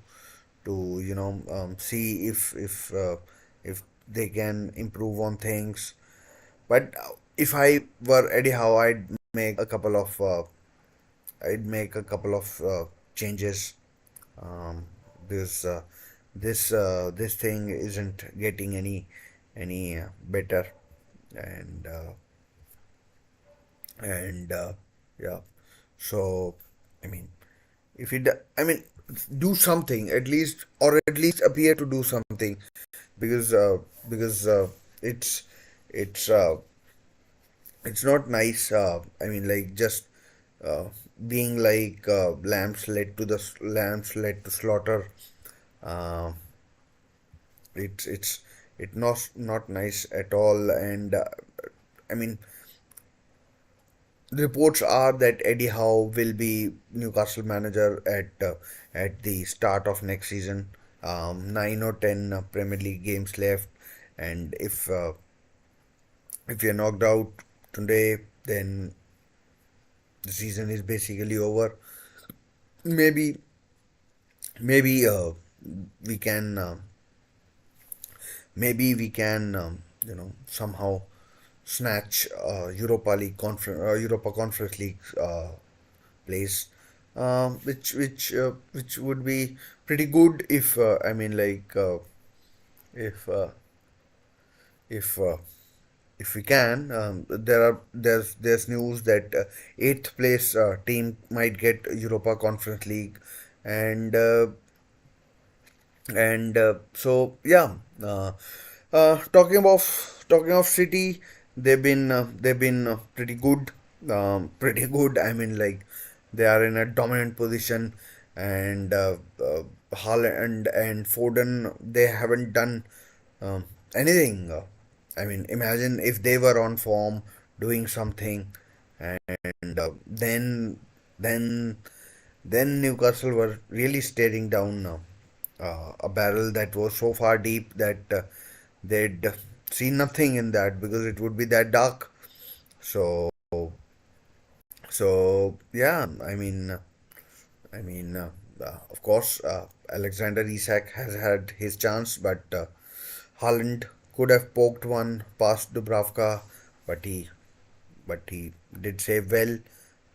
see if they can improve on things. But if I were Eddie Howe, I'd make a couple of changes, um, because this thing isn't getting any better. And uh, and uh, yeah, so I mean, if it I mean, do something at least, or at least appear to do something, because it's it's uh, it's not nice. I mean, like, just uh, being like lambs led to slaughter. Uh, it's not nice at all. And I mean, reports are that Eddie Howe will be Newcastle manager at the start of next season. 9 or 10 Premier League games left, and if you're knocked out today, then the season is basically over. Maybe maybe we can maybe we can somehow snatch Europa Conference League place, which would be pretty good if if uh, if uh, if we can. There's news that eighth place team might get Europa Conference League, and so yeah. Talking of City, they've been pretty good, pretty good. I mean, like, they are in a dominant position, and Haaland and Foden, they haven't done um, anything. I mean, imagine if they were on form, doing something, and then then Newcastle were really staring down a barrel that was so far deep that they'd see nothing in that, because it would be that dark. So yeah, of course, Alexander Isak has had his chance, but Haaland could have poked one past Dubravka, but he did save well.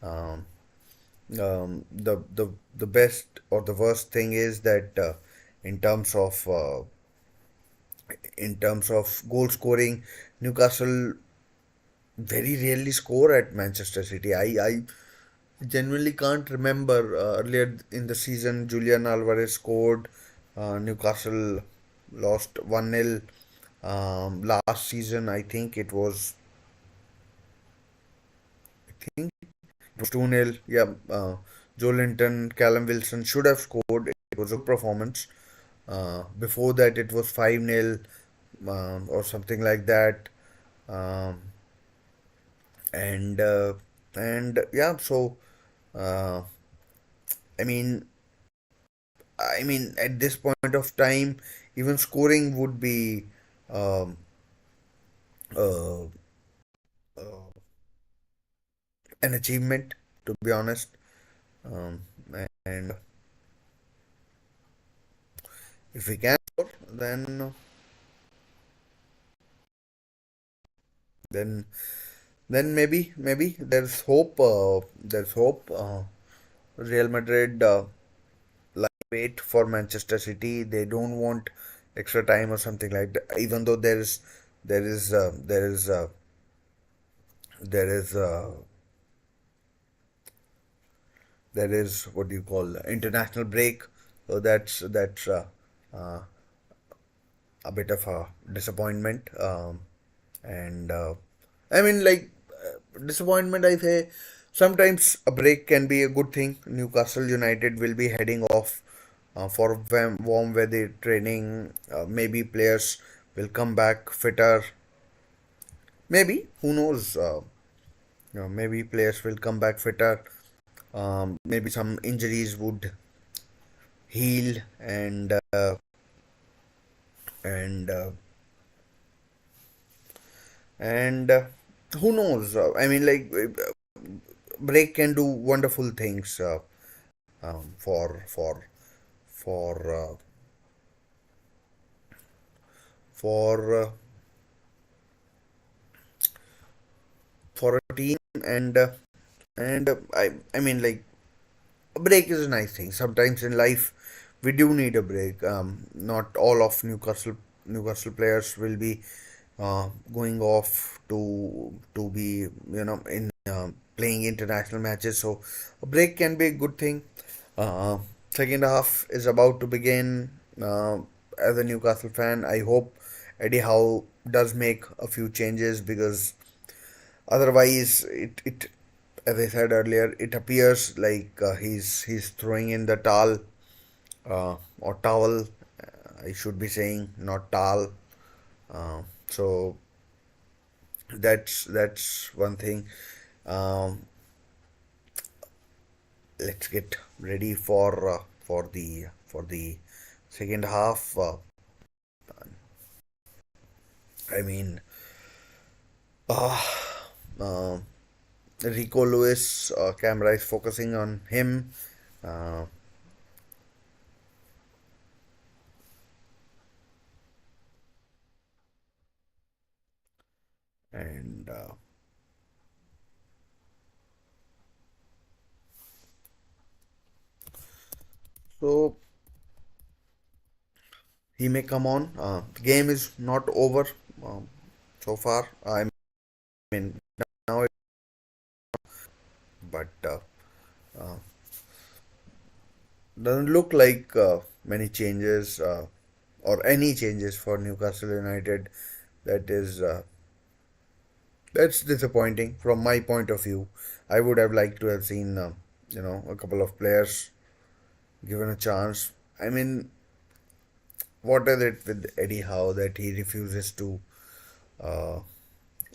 Um, the best or the worst thing is that in terms of uh, in terms of goal scoring, Newcastle very rarely score at Manchester City. I genuinely can't remember earlier in the season Julian Alvarez scored. Newcastle lost 1-0. Last season, I think it was 2-0. Yeah, Joe Linton, Callum Wilson should have scored. It was a good performance. Before that, it was 5-0, or something like that. Um, and yeah, so uh, I mean, at this point of time, even scoring would be um, uh, uh, an achievement, to be honest. Um, and if we can score, then then maybe there's hope. There's hope. Real Madrid, wait for Manchester City. They don't want extra time or something like that. Even though there is there is there is there is what do you call international break. So that's uh, a bit of a disappointment. And I mean, like disappointment. I say sometimes a break can be a good thing. Newcastle United will be heading off for warm weather training. Maybe players will come back fitter. Maybe who knows? Maybe players will come back fitter. Maybe some injuries would heal and and who knows? I mean, like break can do wonderful things um, for for for for for a team and I mean like a break is a nice thing. Sometimes in life we do need a break. Not all of Newcastle players will be going off to be in playing international matches. So a break can be a good thing. Uh, Second half is about to begin. As a Newcastle fan, I hope Eddie Howe does make a few changes because otherwise it as I said earlier, it appears like he's throwing in the towel or towel. I should be saying not towel. So that's one thing. Um, let's get ready for the second half. I mean, uh, uh, Rico Lewis camera is focusing on him, uh, and so he may come on. The game is not over so far. I mean now, but uh, doesn't look like many changes or any changes for Newcastle United. That is that's disappointing from my point of view. I would have liked to have seen a couple of players given a chance. I mean, what is it with Eddie Howe that he refuses to uh,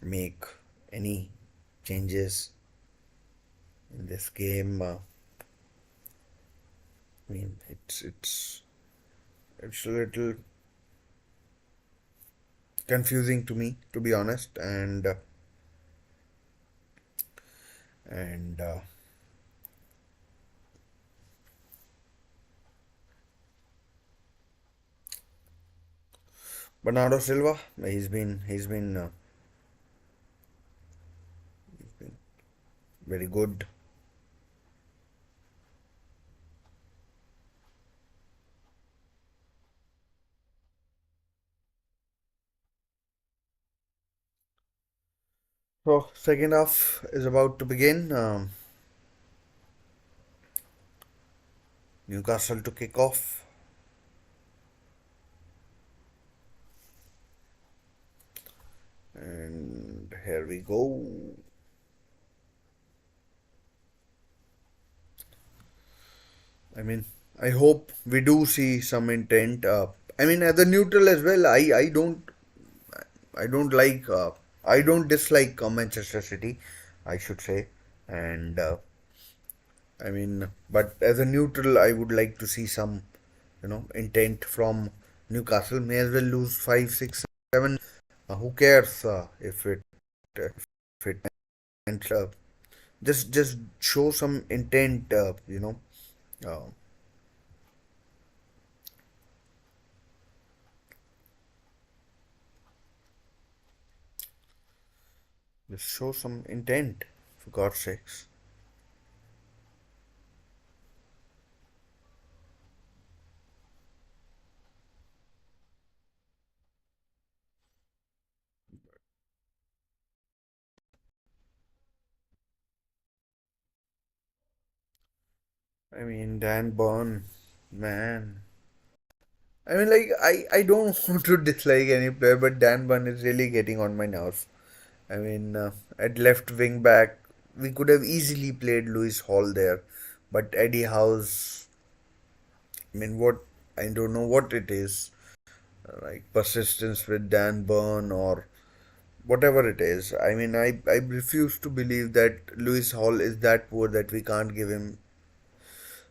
make any changes in this game? I mean, it's a little confusing to me, to be honest, and Bernardo Silva, he's been very good. So second half is about to begin. Newcastle to kick off, and here we go. I mean, I hope we do see some intent. I mean, as a neutral as well, I don't like I don't dislike Manchester City, I should say, and I mean, but as a neutral, I would like to see some intent from Newcastle. May as well lose 5, 6, 7. Who cares if it and just show some intent. Uh, just show some intent for God's sakes. I mean, Dan Burn, man. I mean, like, I don't want to dislike any player, but Dan Burn is really getting on my nerves. I mean, at left wing back, we could have easily played Lewis Hall there, but Eddie Howe's, I mean, what, I don't know what it is, like persistence with Dan Burn or whatever it is. I mean, I refuse to believe that Lewis Hall is that poor that we can't give him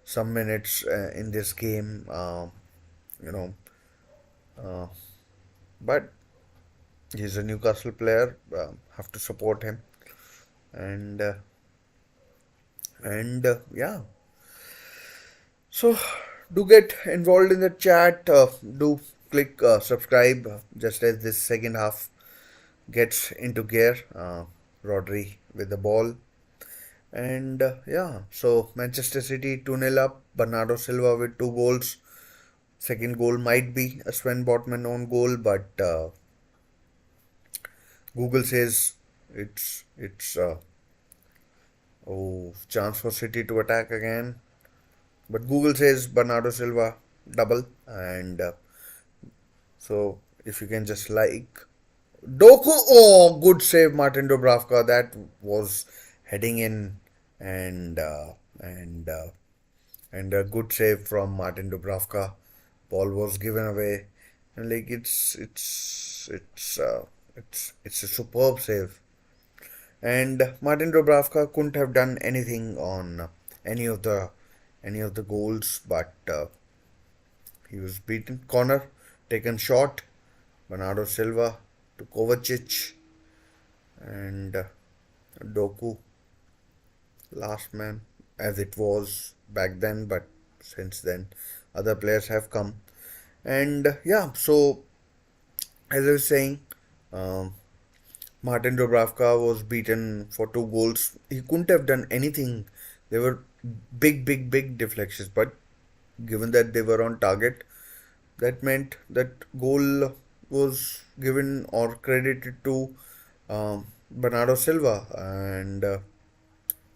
some minutes in this game. You know, uh, but he's a Newcastle player. Have to support him, and yeah. So do get involved in the chat. Do click subscribe just as this second half gets into gear. Rodri with the ball. And yeah, so Manchester City 2-0 up. Bernardo Silva with two goals. Second goal might be a Sven Botman own goal, but Google says it's oh, chance for City to attack again. But Google says Bernardo Silva double, and so if you can just like Doku, oh, good save, Martin Dubravka. That was heading in, and and a good save from Martin Dubravka. Ball was given away, and like it's a superb save. And Martin Dubravka couldn't have done anything on any of the any of the goals, but he was beaten. Corner taken shot. Bernardo Silva to Kovacic and Doku, last man, as it was back then, but since then other players have come. And yeah, so as I was saying, um, Martin Dubravka was beaten for two goals. He couldn't have done anything. They were big deflections, but given that they were on target, that meant that goal was given or credited to Bernardo Silva. And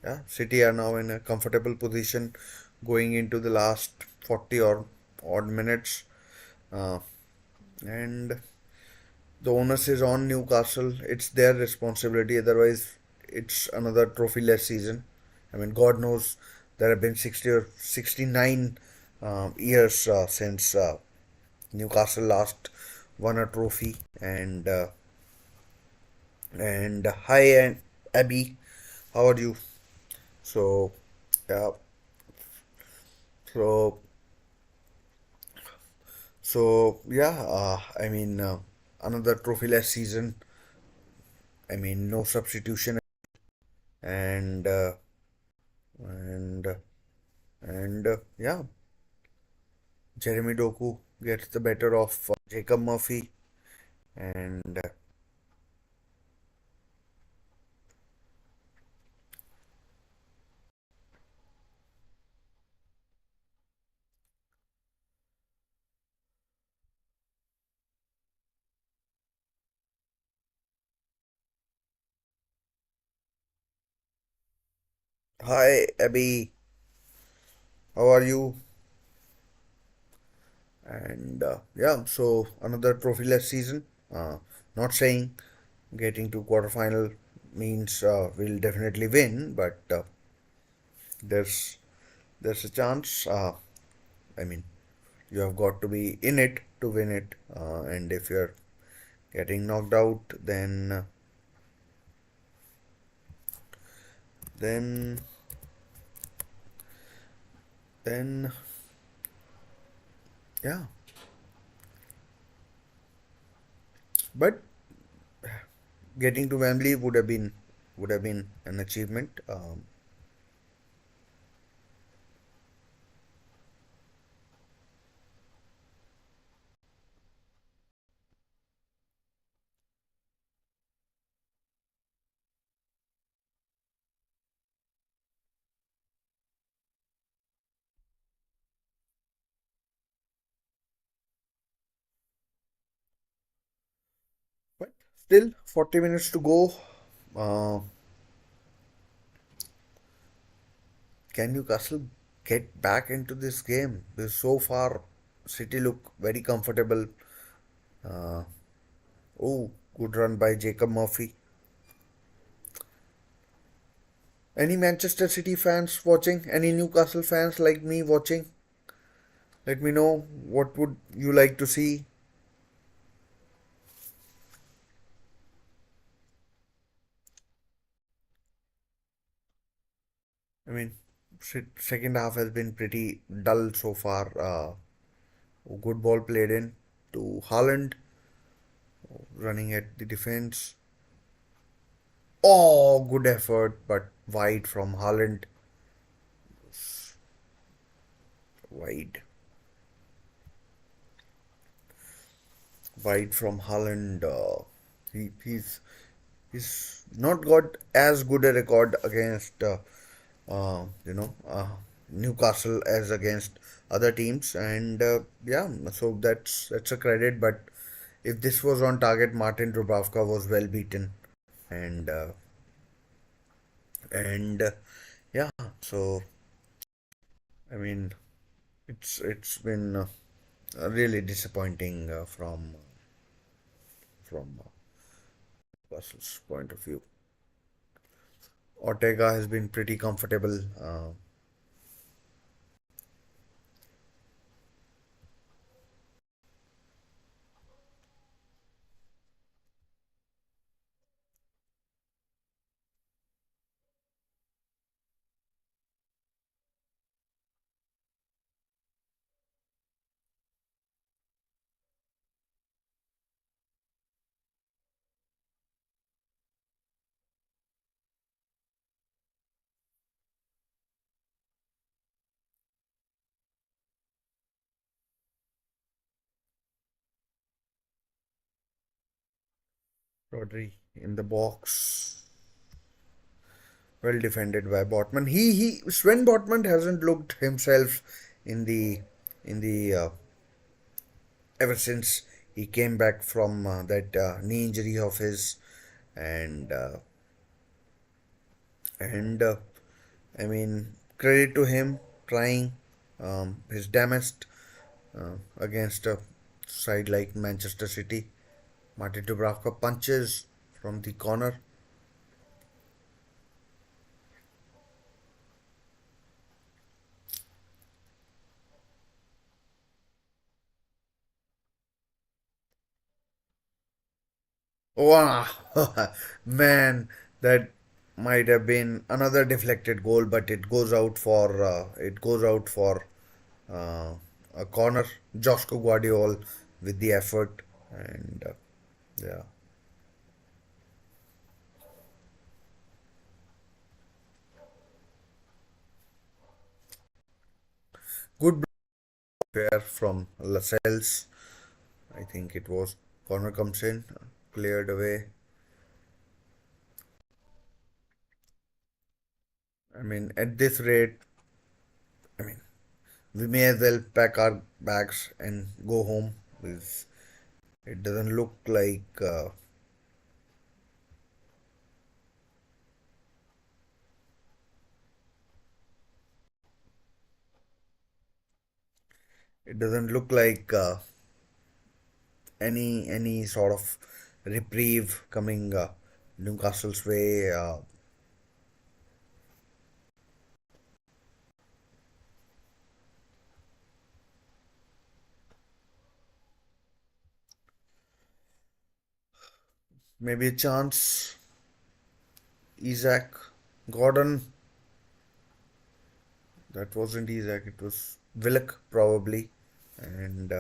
yeah, City are now in a comfortable position going into the last 40 or odd minutes. Uh, and the onus is on Newcastle. It's their responsibility. Otherwise, it's another trophy-less season. I mean, God knows there have been 60 or 69 years since Newcastle last won a trophy. And hi, and Abby, how are you? So, yeah, so yeah, I mean, another trophy-less season. I mean, no substitution, and and yeah, Jeremy Doku gets the better of Jacob Murphy, and hi Abby, how are you? And yeah, so another trophy-less season. Not saying getting to quarterfinal means we'll definitely win, but there's there's a chance. I mean, you have got to be in it to win it, and if you're getting knocked out, then then yeah. But getting to Wembley would have been an achievement. But still, 40 minutes to go. Uh, can Newcastle? get back into this game. Because so far, City look very comfortable. Uh, oh, good run by Jacob Murphy. Any Manchester City fans watching? Any Newcastle fans like me watching? Let me know what would you like to see. I mean, second half has been pretty dull so far. Good ball played in to Haaland, running at the defense. Oh, good effort, but wide from Haaland. Wide, wide from Haaland. He's not got as good a record against Newcastle as against other teams, and yeah, so that's a credit. But if this was on target, Martin Dubravka was well beaten, and and yeah, so I mean it's been really disappointing from Newcastle's point of view. Ortega has been pretty comfortable. Rodri in the box, well defended by Botman. He Sven Botman hasn't looked himself in the ever since he came back from that knee injury of his, and and I mean credit to him trying his damaged against a side like Manchester City. Martin Dubravka punches from the corner. Wow, man, that might have been another deflected goal, but it goes out for uh, a corner. Josko Guardiol with the effort, and yeah, good player from Lascelles. I think it was corner comes in, cleared away. I mean, at this rate, I mean, we may as well pack our bags and go home. Because it doesn't look like it doesn't look like any sort of reprieve coming Newcastle's way. Maybe a chance. Isaac, Gordon. That wasn't Isaac. It was Willock probably, and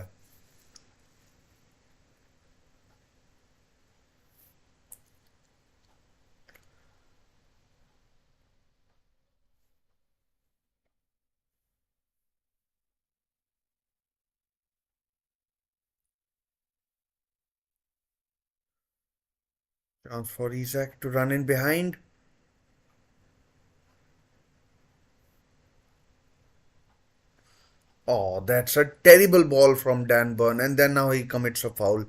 chance for Isaac to run in behind. Oh, that's a terrible ball from Dan Burn, and then now he commits a foul.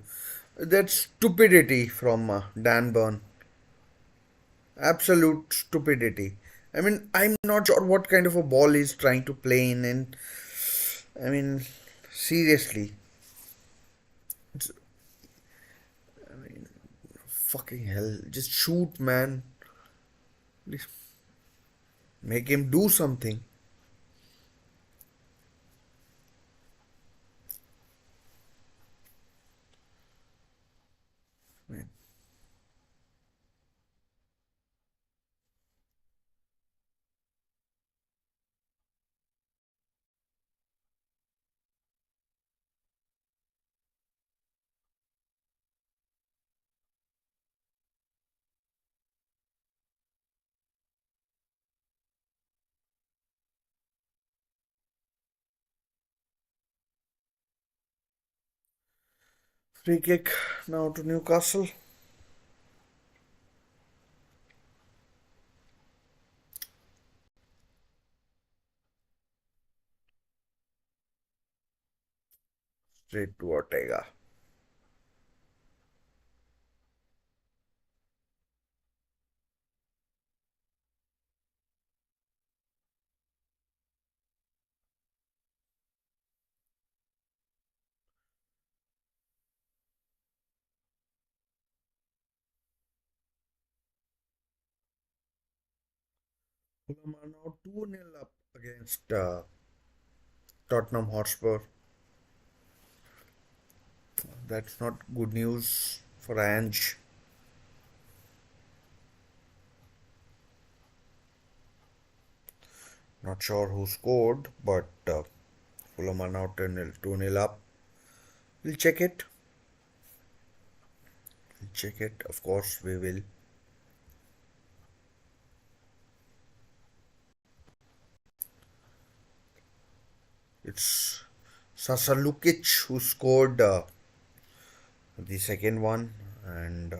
That's stupidity from Dan Burn. Absolute stupidity. I mean, I'm not sure what kind of a ball he's trying to play in, and I mean, seriously, it's, fucking hell, just shoot, man. Please make him do something. Man. Free kick now to Newcastle. Straight to Ortega. Fulham are now 2-0 up against Tottenham Hotspur. That's not good news for Ange. Not sure who scored, but Fulham are now 2-0 up. We'll check it. We'll check it. Of course, we will. It's Sasa Lukic who scored the second one, and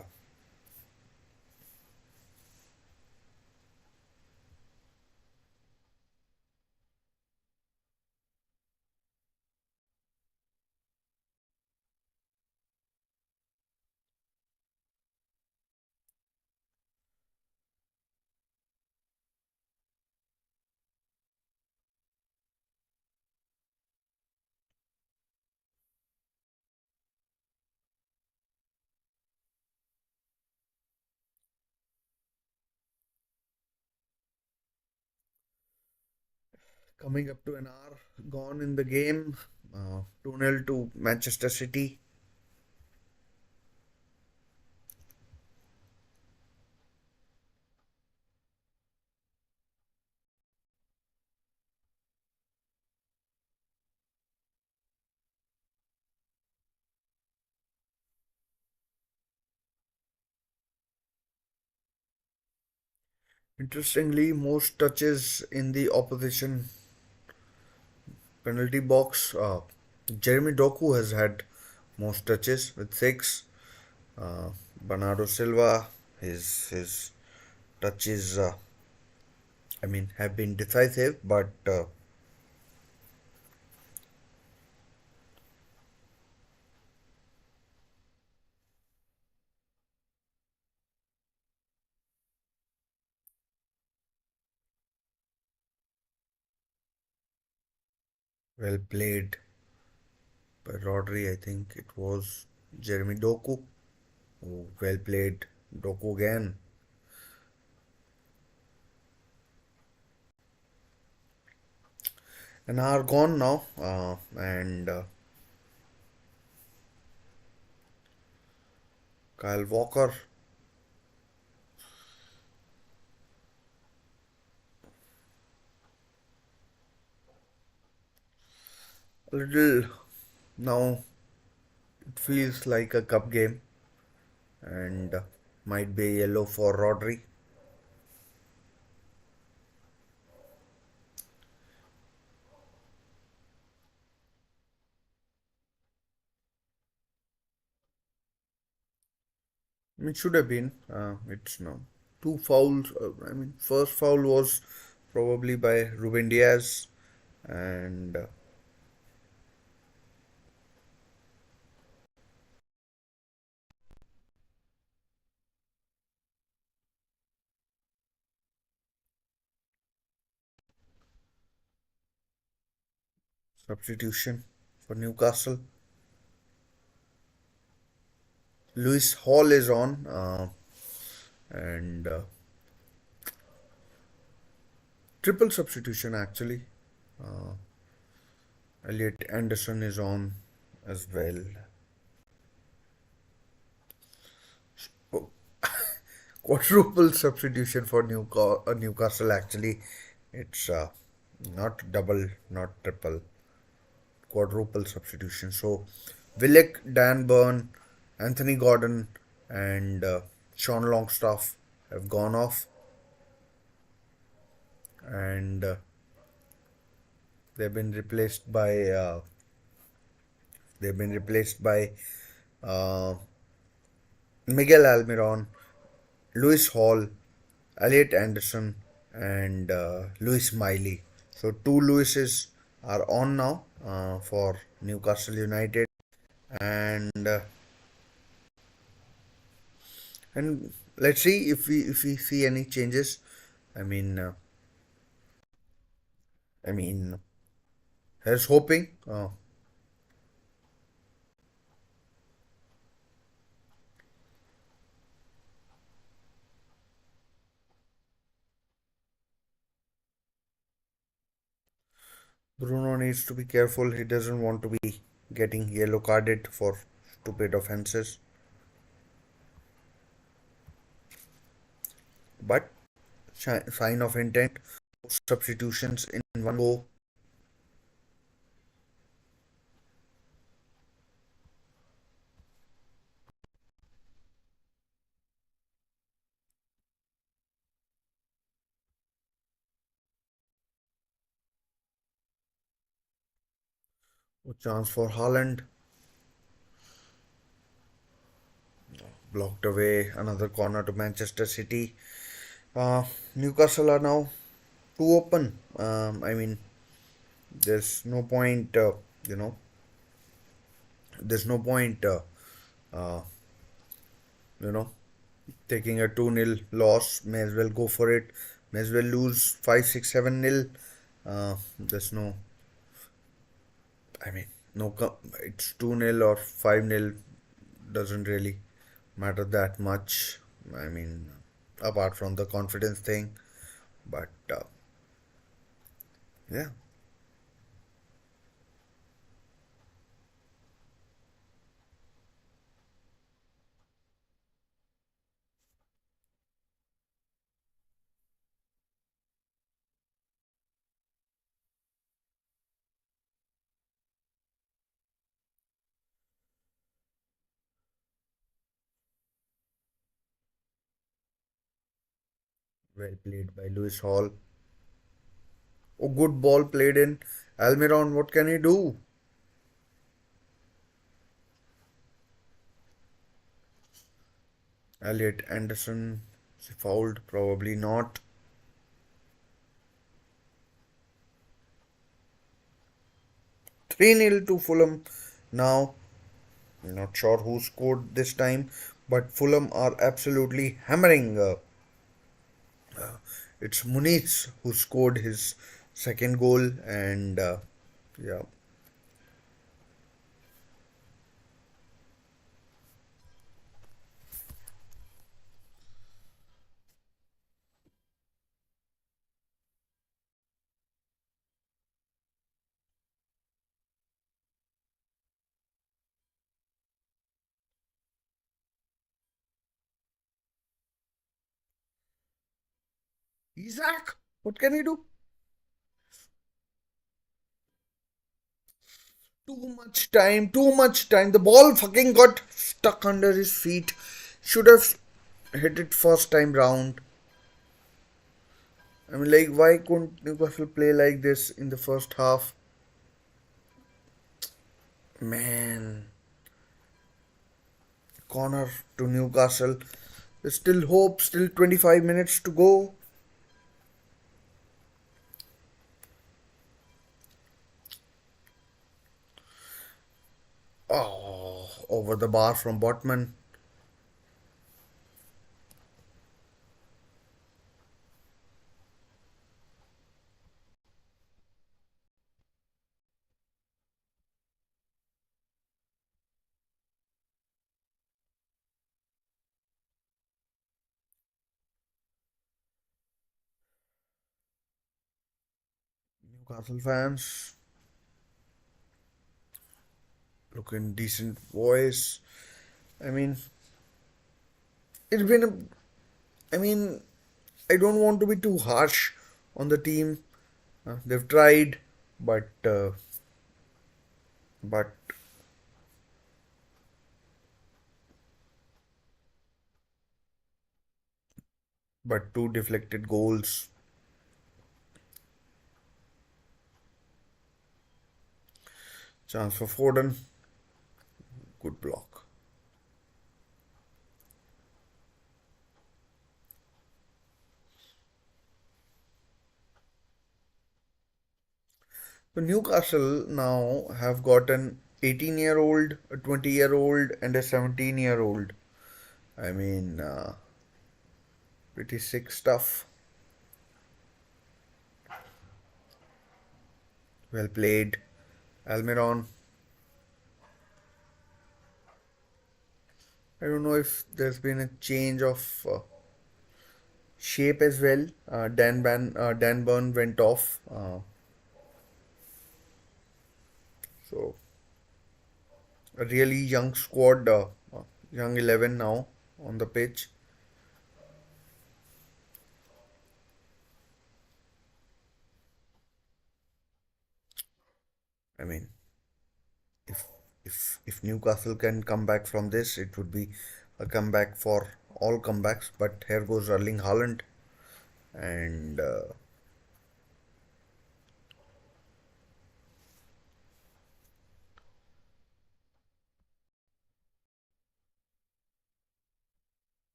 coming up to an hour gone in the game. 2-0 to Manchester City. Interestingly, most touches in the opposition penalty box. Jeremy Doku has had most touches with 6. Uh, Bernardo Silva, his touches, I mean, have been decisive, but well played by Rodri. I think it was Jeremy Doku. Oh, well played, Doku again. An hour gone now, and Kyle Walker, a little now. It feels like a cup game, and might be yellow for Rodri. It should have been. It's no two fouls. I mean, first foul was probably by Ruben Diaz, and substitution for Newcastle. Lewis Hall is on, and triple substitution actually. Elliot Anderson is on as well. Oh, quadruple substitution for Newcastle actually. It's not double, not triple, quadruple substitution. So Willock, Dan Burn, Anthony Gordon, and Sean Longstaff have gone off, and they've been replaced by they've been replaced by uh, Miguel Almiron, Lewis Hall, Elliot Anderson, and Lewis Miley. So two Lewises are on now for Newcastle United, and and let's see if we see any changes. I mean, I mean, here's hoping. Bruno needs to be careful. He doesn't want to be getting yellow carded for stupid offenses. But sign of intent, substitutions in one go. A chance for Haaland, blocked away. Another corner to Manchester City. Uh, Newcastle are now too open. I mean, there's no point. You know, there's no point. Uh, you know, taking a 2-0 loss. May as well go for it. May as well lose 5-6-7-0. There's no. I mean, no. It's 2-0 or 5-0. Doesn't really matter that much. I mean, apart from the confidence thing, but yeah, well played by Lewis Hall. Oh, good ball played in. Almiron, what can he do? Elliot Anderson, is he fouled? Probably not. 3-0 to Fulham now. Not sure who scored this time, but Fulham are absolutely hammering. It's Muniz who scored his second goal, and yeah, Isaac, what can he do? Too much time, too much time. The ball fucking got stuck under his feet. Should have hit it first time round. I mean, like, why couldn't Newcastle play like this in the first half? Man, corner to Newcastle. There's still hope, still 25 minutes to go. Oh, over the bar from Botman. Newcastle fans looking decent voice. I mean, it's been I mean, I don't want to be too harsh on the team. They've tried, but but two deflected goals. Chance for Foden. Good block. So Newcastle now have got an 18-year-old, a 20-year-old, and a 17-year-old. I mean, pretty sick stuff. Well played, Almiron. I don't know if there's been a change of shape as well. Dan Burn went off. So a really young squad, young 11 now on the pitch. I mean, if if Newcastle can come back from this, it would be a comeback for all comebacks. But here goes Erling Haaland, and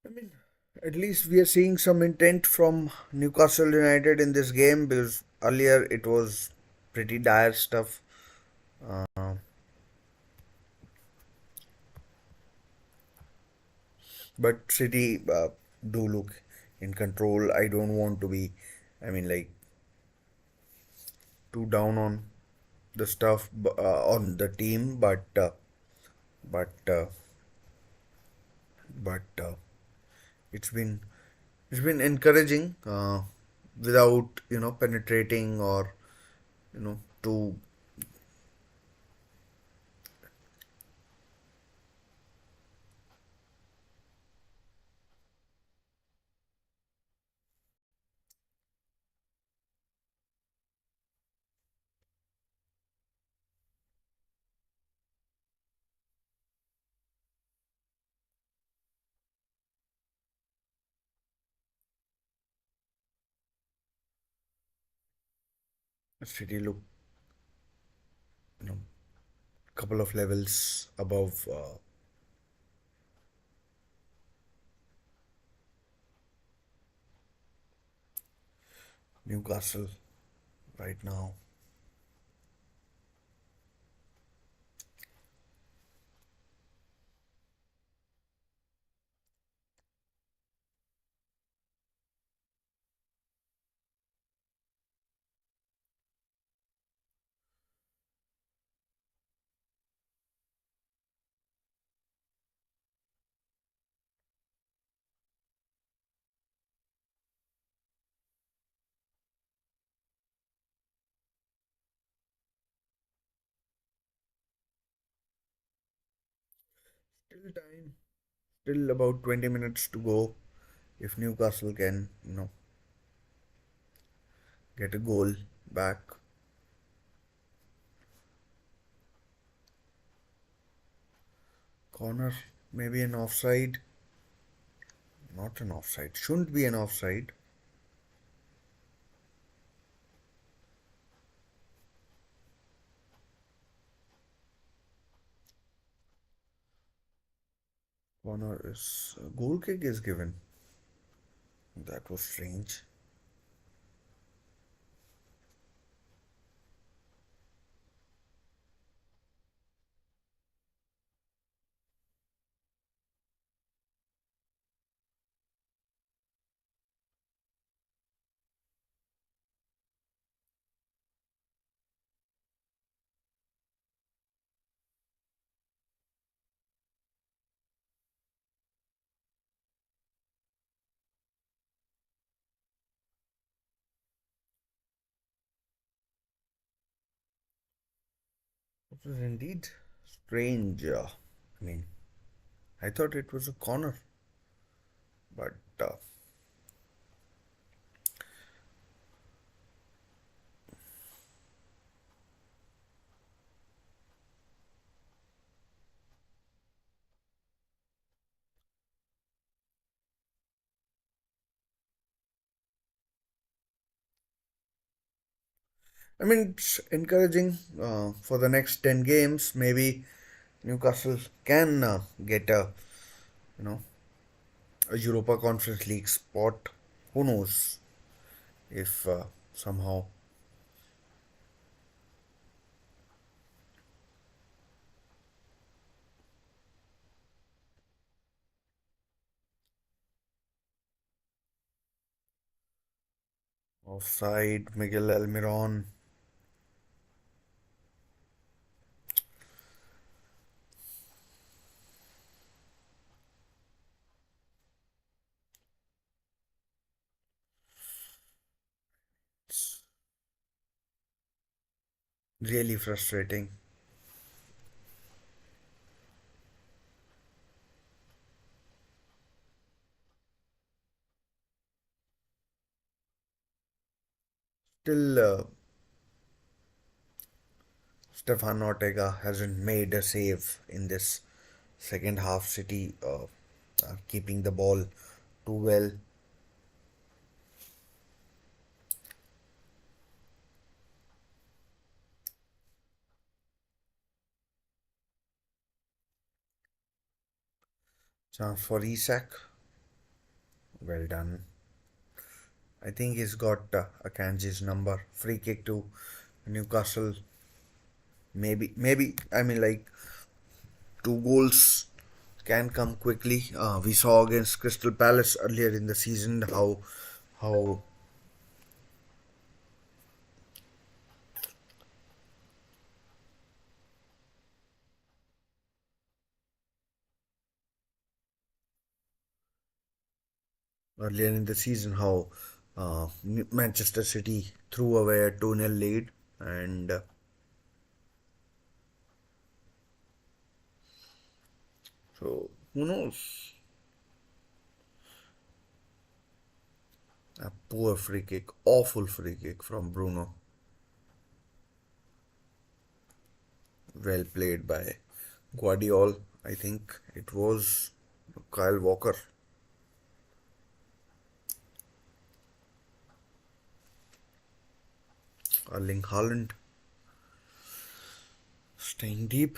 I mean, at least we are seeing some intent from Newcastle United in this game because earlier it was pretty dire stuff. Uh, but City do look in control. I don't want to be, I mean, like too down on the stuff on the team, but uh, but it's been encouraging without penetrating or too. City look, you know couple of levels above Newcastle right now. Still time, still about 20 minutes to go. If Newcastle can, get a goal back. Corner, maybe an offside. Not an offside. Shouldn't be an offside. Corner is goal kick is given. That was strange. It was indeed strange. I mean, I thought it was a corner, but I mean, it's encouraging for the next 10 games. Maybe Newcastle can get you know, a Europa Conference League spot. Who knows if somehow offside Miguel Almiron. It's really frustrating. Still, Stefan Ortega hasn't made a save in this second half. City keeping the ball too well. Chance for Isak. Well done. I think he's got Akanji's number. Free kick to Newcastle. Maybe. I mean, like two goals can come quickly. We saw against Crystal Palace earlier in the season how earlier in the season how Manchester City threw away a 2-0 lead, and so who knows. A poor free kick, awful free kick from Bruno. Well played by Guardiol. I think it was Kyle Walker. Erling Haaland staying deep.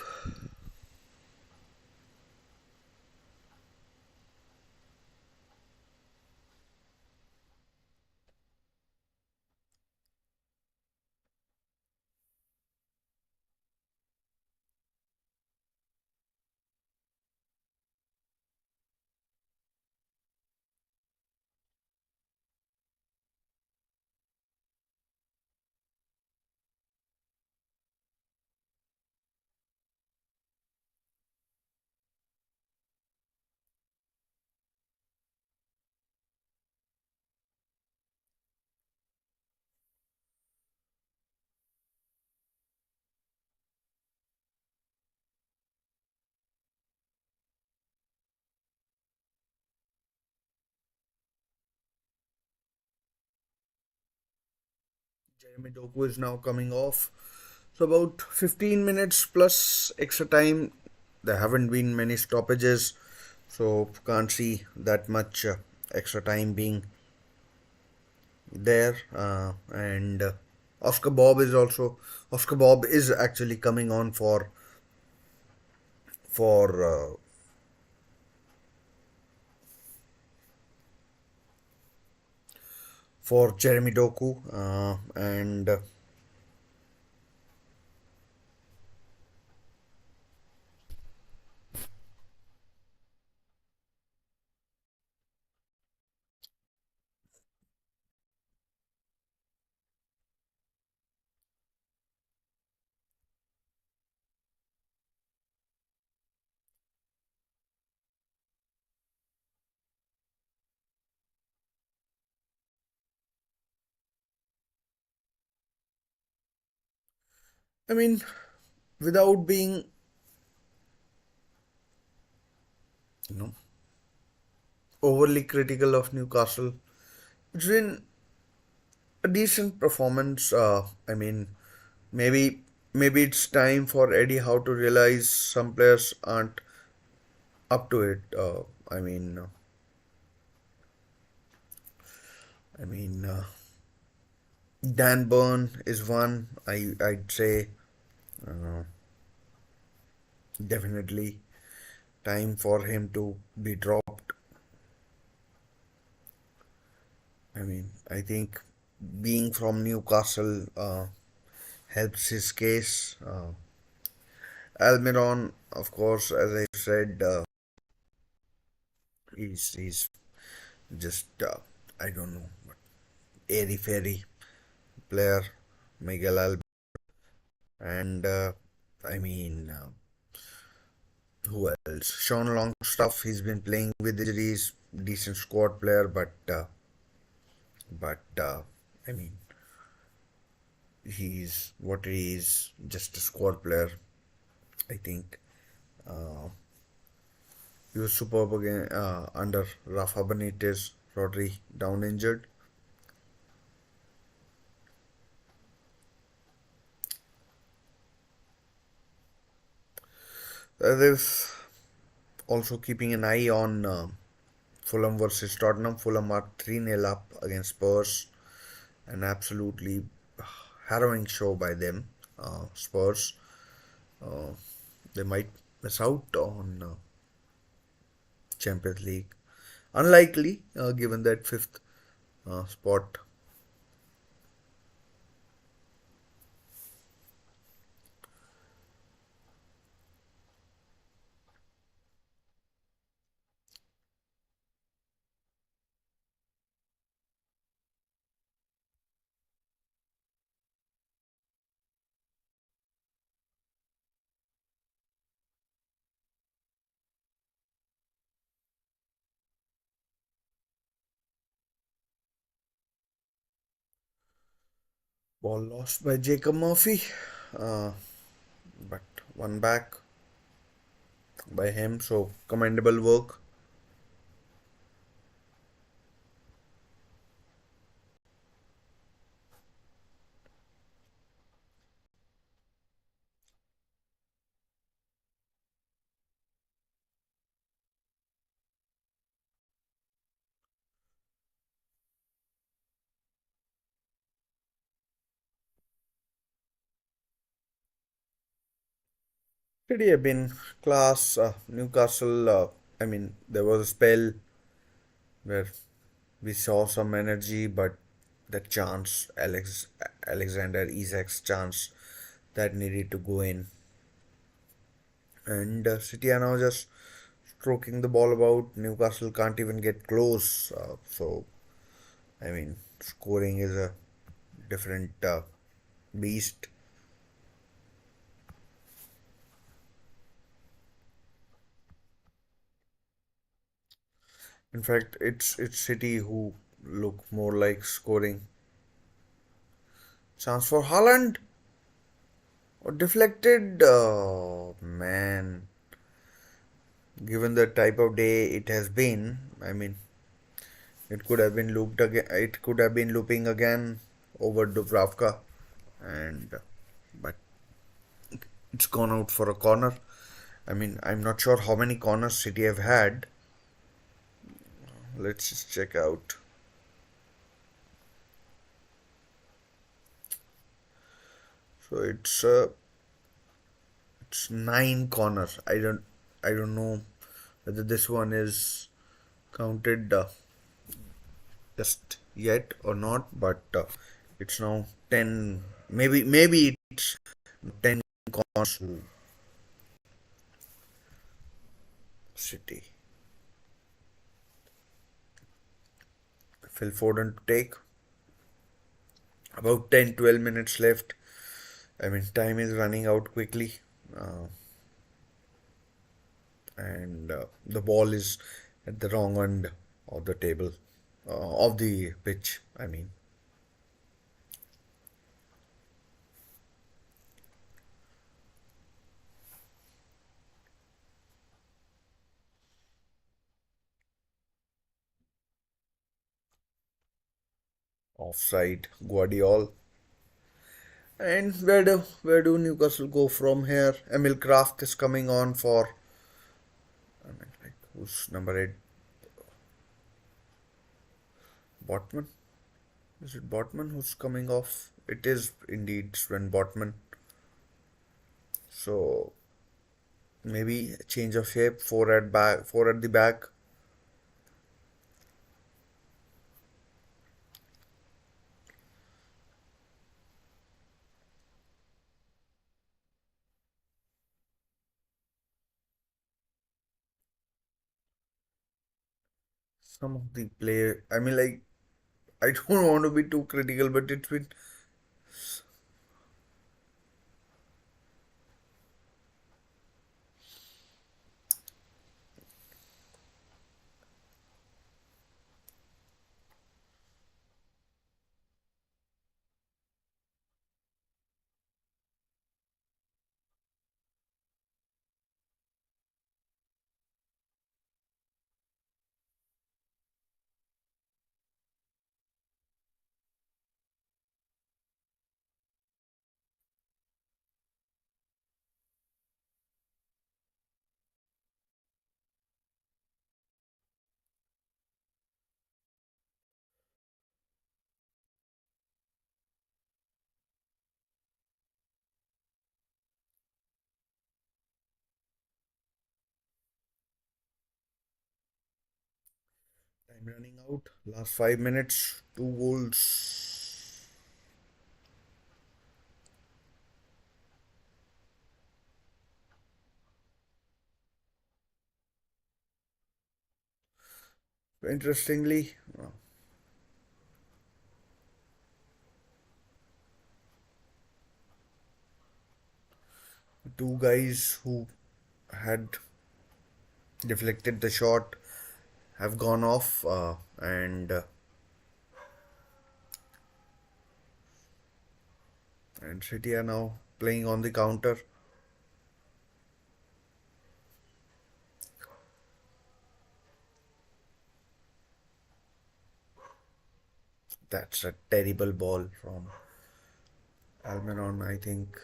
Jeremy Doku is now coming off. So about 15 minutes plus extra time. There haven't been many stoppages, so can't see that much extra time being there. And Oscar Bob is actually coming on for for Jeremy Doku, and I mean, without being, you know, overly critical of Newcastle, it's been a decent performance. Maybe maybe it's time for Eddie Howe to realize some players aren't up to it. I mean, uh, I mean, Dan Burn is one. I'd say uh, definitely time for him to be dropped. I think being from Newcastle helps his case. Almiron, of course, as I said, he's just I don't know, airy fairy player, Miguel Almiron, and I mean. Who else? Sean Longstaff. He's been playing with injuries. Decent squad player, but I mean, he's what he is. Just a squad player. I think he was superb again under Rafa Benitez. Rodri down injured. There's also keeping an eye on Fulham versus Tottenham. Fulham are 3-0 up against Spurs. An absolutely harrowing show by them. Spurs. Uh, they might miss out on Champions League. Unlikely, given that fifth spot. Ball lost by Jacob Murphy, uh, but one back by him. So commendable work. Did he have been class? Newcastle. There was a spell where we saw some energy, but the chance, Alexander Isak's chance, that needed to go in. And City are now just stroking the ball about. Newcastle can't even get close. Scoring is a different beast. In fact, it's City who look more like scoring. Chance for Haaland or deflected. Oh man! Given the type of day it has been, it could have been looped again. It could have been looping again over Dubravka. and but it's gone out for a corner. I mean, I'm not sure how many corners City have had. Let's just check out. So it's nine corners. I don't know whether this one is counted just yet or not, but it's now 10. Maybe it's 10 corners to City. Phil Foden to take. About 10-12 minutes left. I mean, time is running out quickly. Uh, and the ball is at the wrong end of the table, of the pitch. I mean, offside, Guardiola. And where do Newcastle go from here? Emil Kraft is coming on for. I mean, like, who's number 8? Botman. Is it Botman who's coming off? It is indeed Sven Botman. So maybe a change of shape. Four at the back. Some of the play. I mean, like, I don't want to be too critical, but it's been time running out. Last 5 minutes, two goals. Interestingly, two guys who had deflected the shot have gone off, and City are now playing on the counter. That's a terrible ball from Almiron, I think.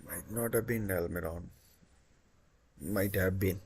Might not have been Almiron. Might have been.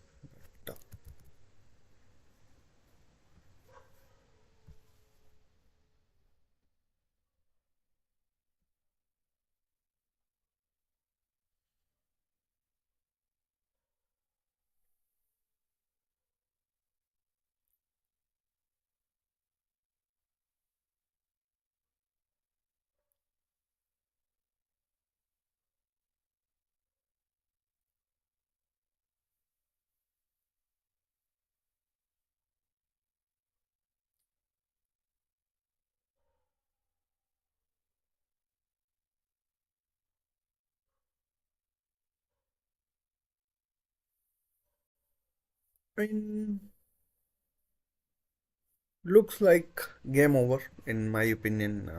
I mean, looks like game over, in my opinion.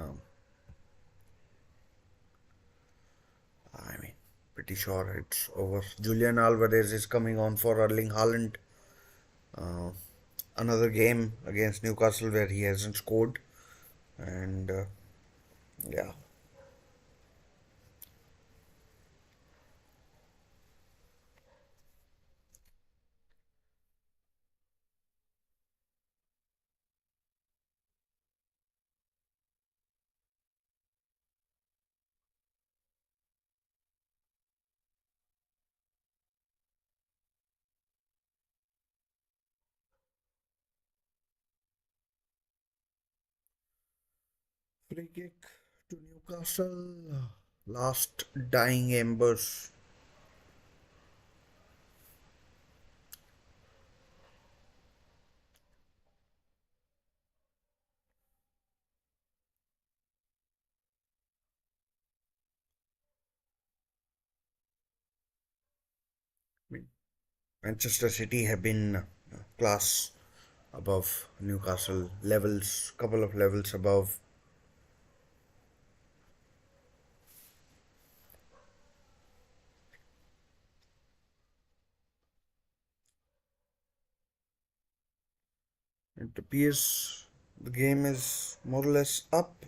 I mean, pretty sure it's over. Julian Alvarez is coming on for Erling Haaland. another game against Newcastle where he hasn't scored, and yeah, free kick to Newcastle. Last dying embers. I mean, Manchester City have been class above Newcastle, levels, couple of levels above. It appears the game is more or less up.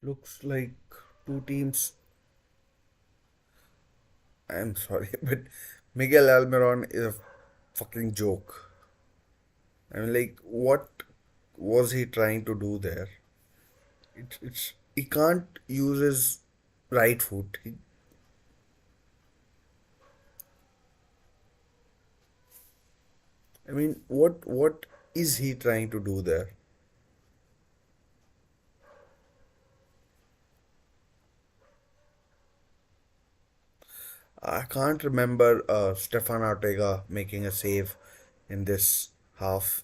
Looks like two teams. I'm sorry, but Miguel Almiron is a fucking joke. I mean, like, what was he trying to do there? It's he can't use his right foot. I mean, what is he trying to do there? I can't remember Stefan Ortega making a save in this half.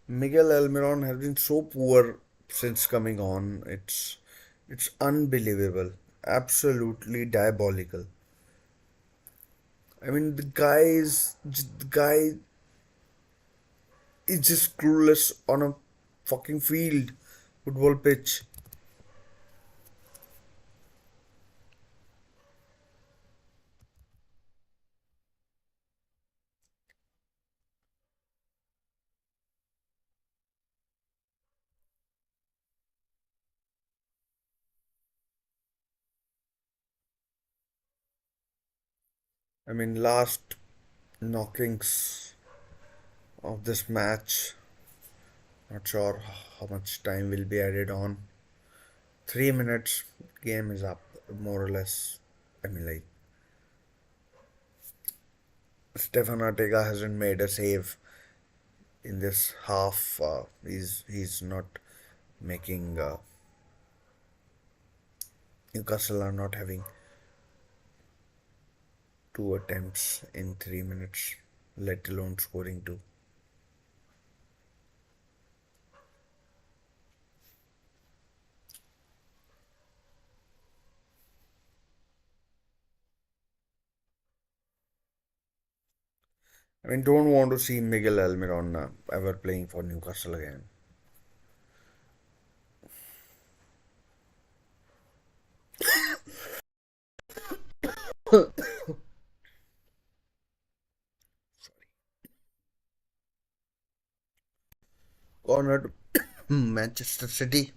Miguel Almiron has been so poor since coming on. It's unbelievable, absolutely diabolical. I mean, the guy is just clueless on a fucking field, football pitch. I mean, last knockings of this match. Not sure how much time will be added on. 3 minutes, game is up, more or less. I mean, like, Stefan Ortega hasn't made a save in this half. He's not making. Newcastle are not having two attempts in 3 minutes, let alone scoring two. I mean, don't want to see Miguel Almiron ever playing for Newcastle again. Cornered Manchester City.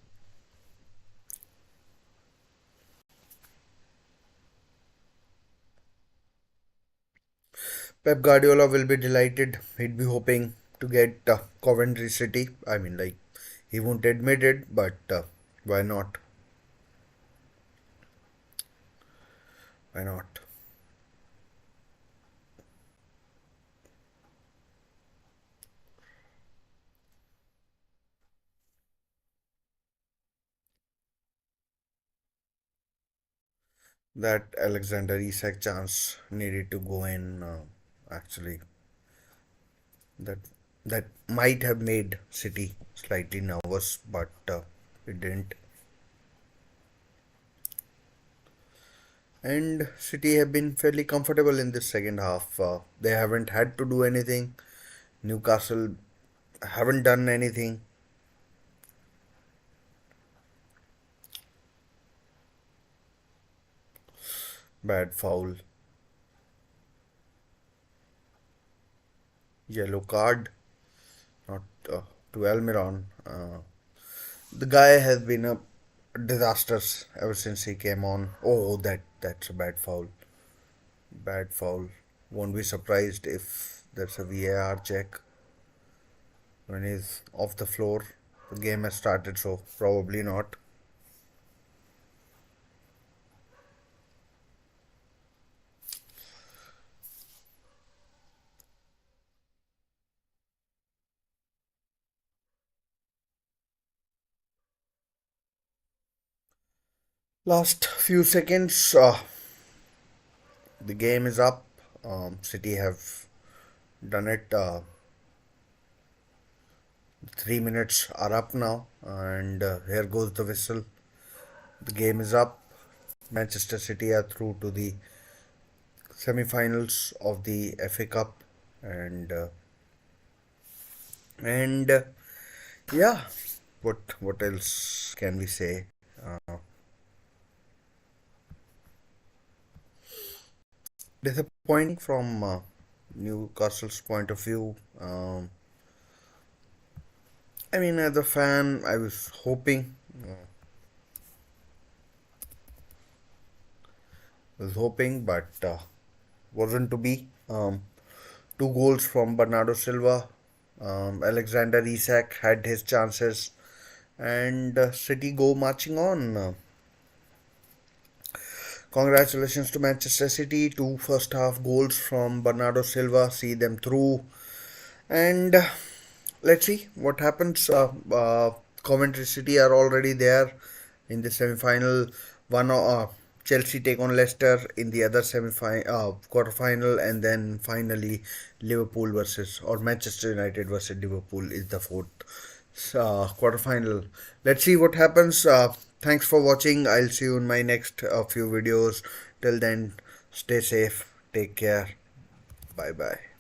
Pep Guardiola will be delighted. He'd be hoping to get Coventry City. I mean, like, he won't admit it, but why not? Why not? That Alexander Isak chance needed to go in. Actually, that that might have made City slightly nervous, but it didn't. And City have been fairly comfortable in this second half. They haven't had to do anything. Newcastle haven't done anything. Bad foul, yellow card, not to Almiron. The guy has been a disaster ever since he came on. Oh, that's a bad foul. Bad foul. Won't be surprised if there's a VAR check when he's off the floor. The game has started, so probably not. Last few seconds, the game is up. City have done it. 3 minutes are up now, and here goes the whistle. The game is up. Manchester City are through to the semi-finals of the FA Cup, and and yeah, what else can we say? Disappointing from Newcastle's point of view. I mean, as a fan, I was hoping, but wasn't to be. Two goals from Bernardo Silva. Alexander Isak had his chances, and City go marching on. Congratulations to Manchester City. Two first half goals from Bernardo Silva see them through. And let's see what happens. Coventry City are already there in the semi-final. One Chelsea take on Leicester in the other quarter-final, and then finally Liverpool versus or Manchester United versus Liverpool is the fourth quarter-final. Let's see what happens. Thanks for watching. I'll see you in my next few videos. Till then, stay safe. Take care. Bye bye.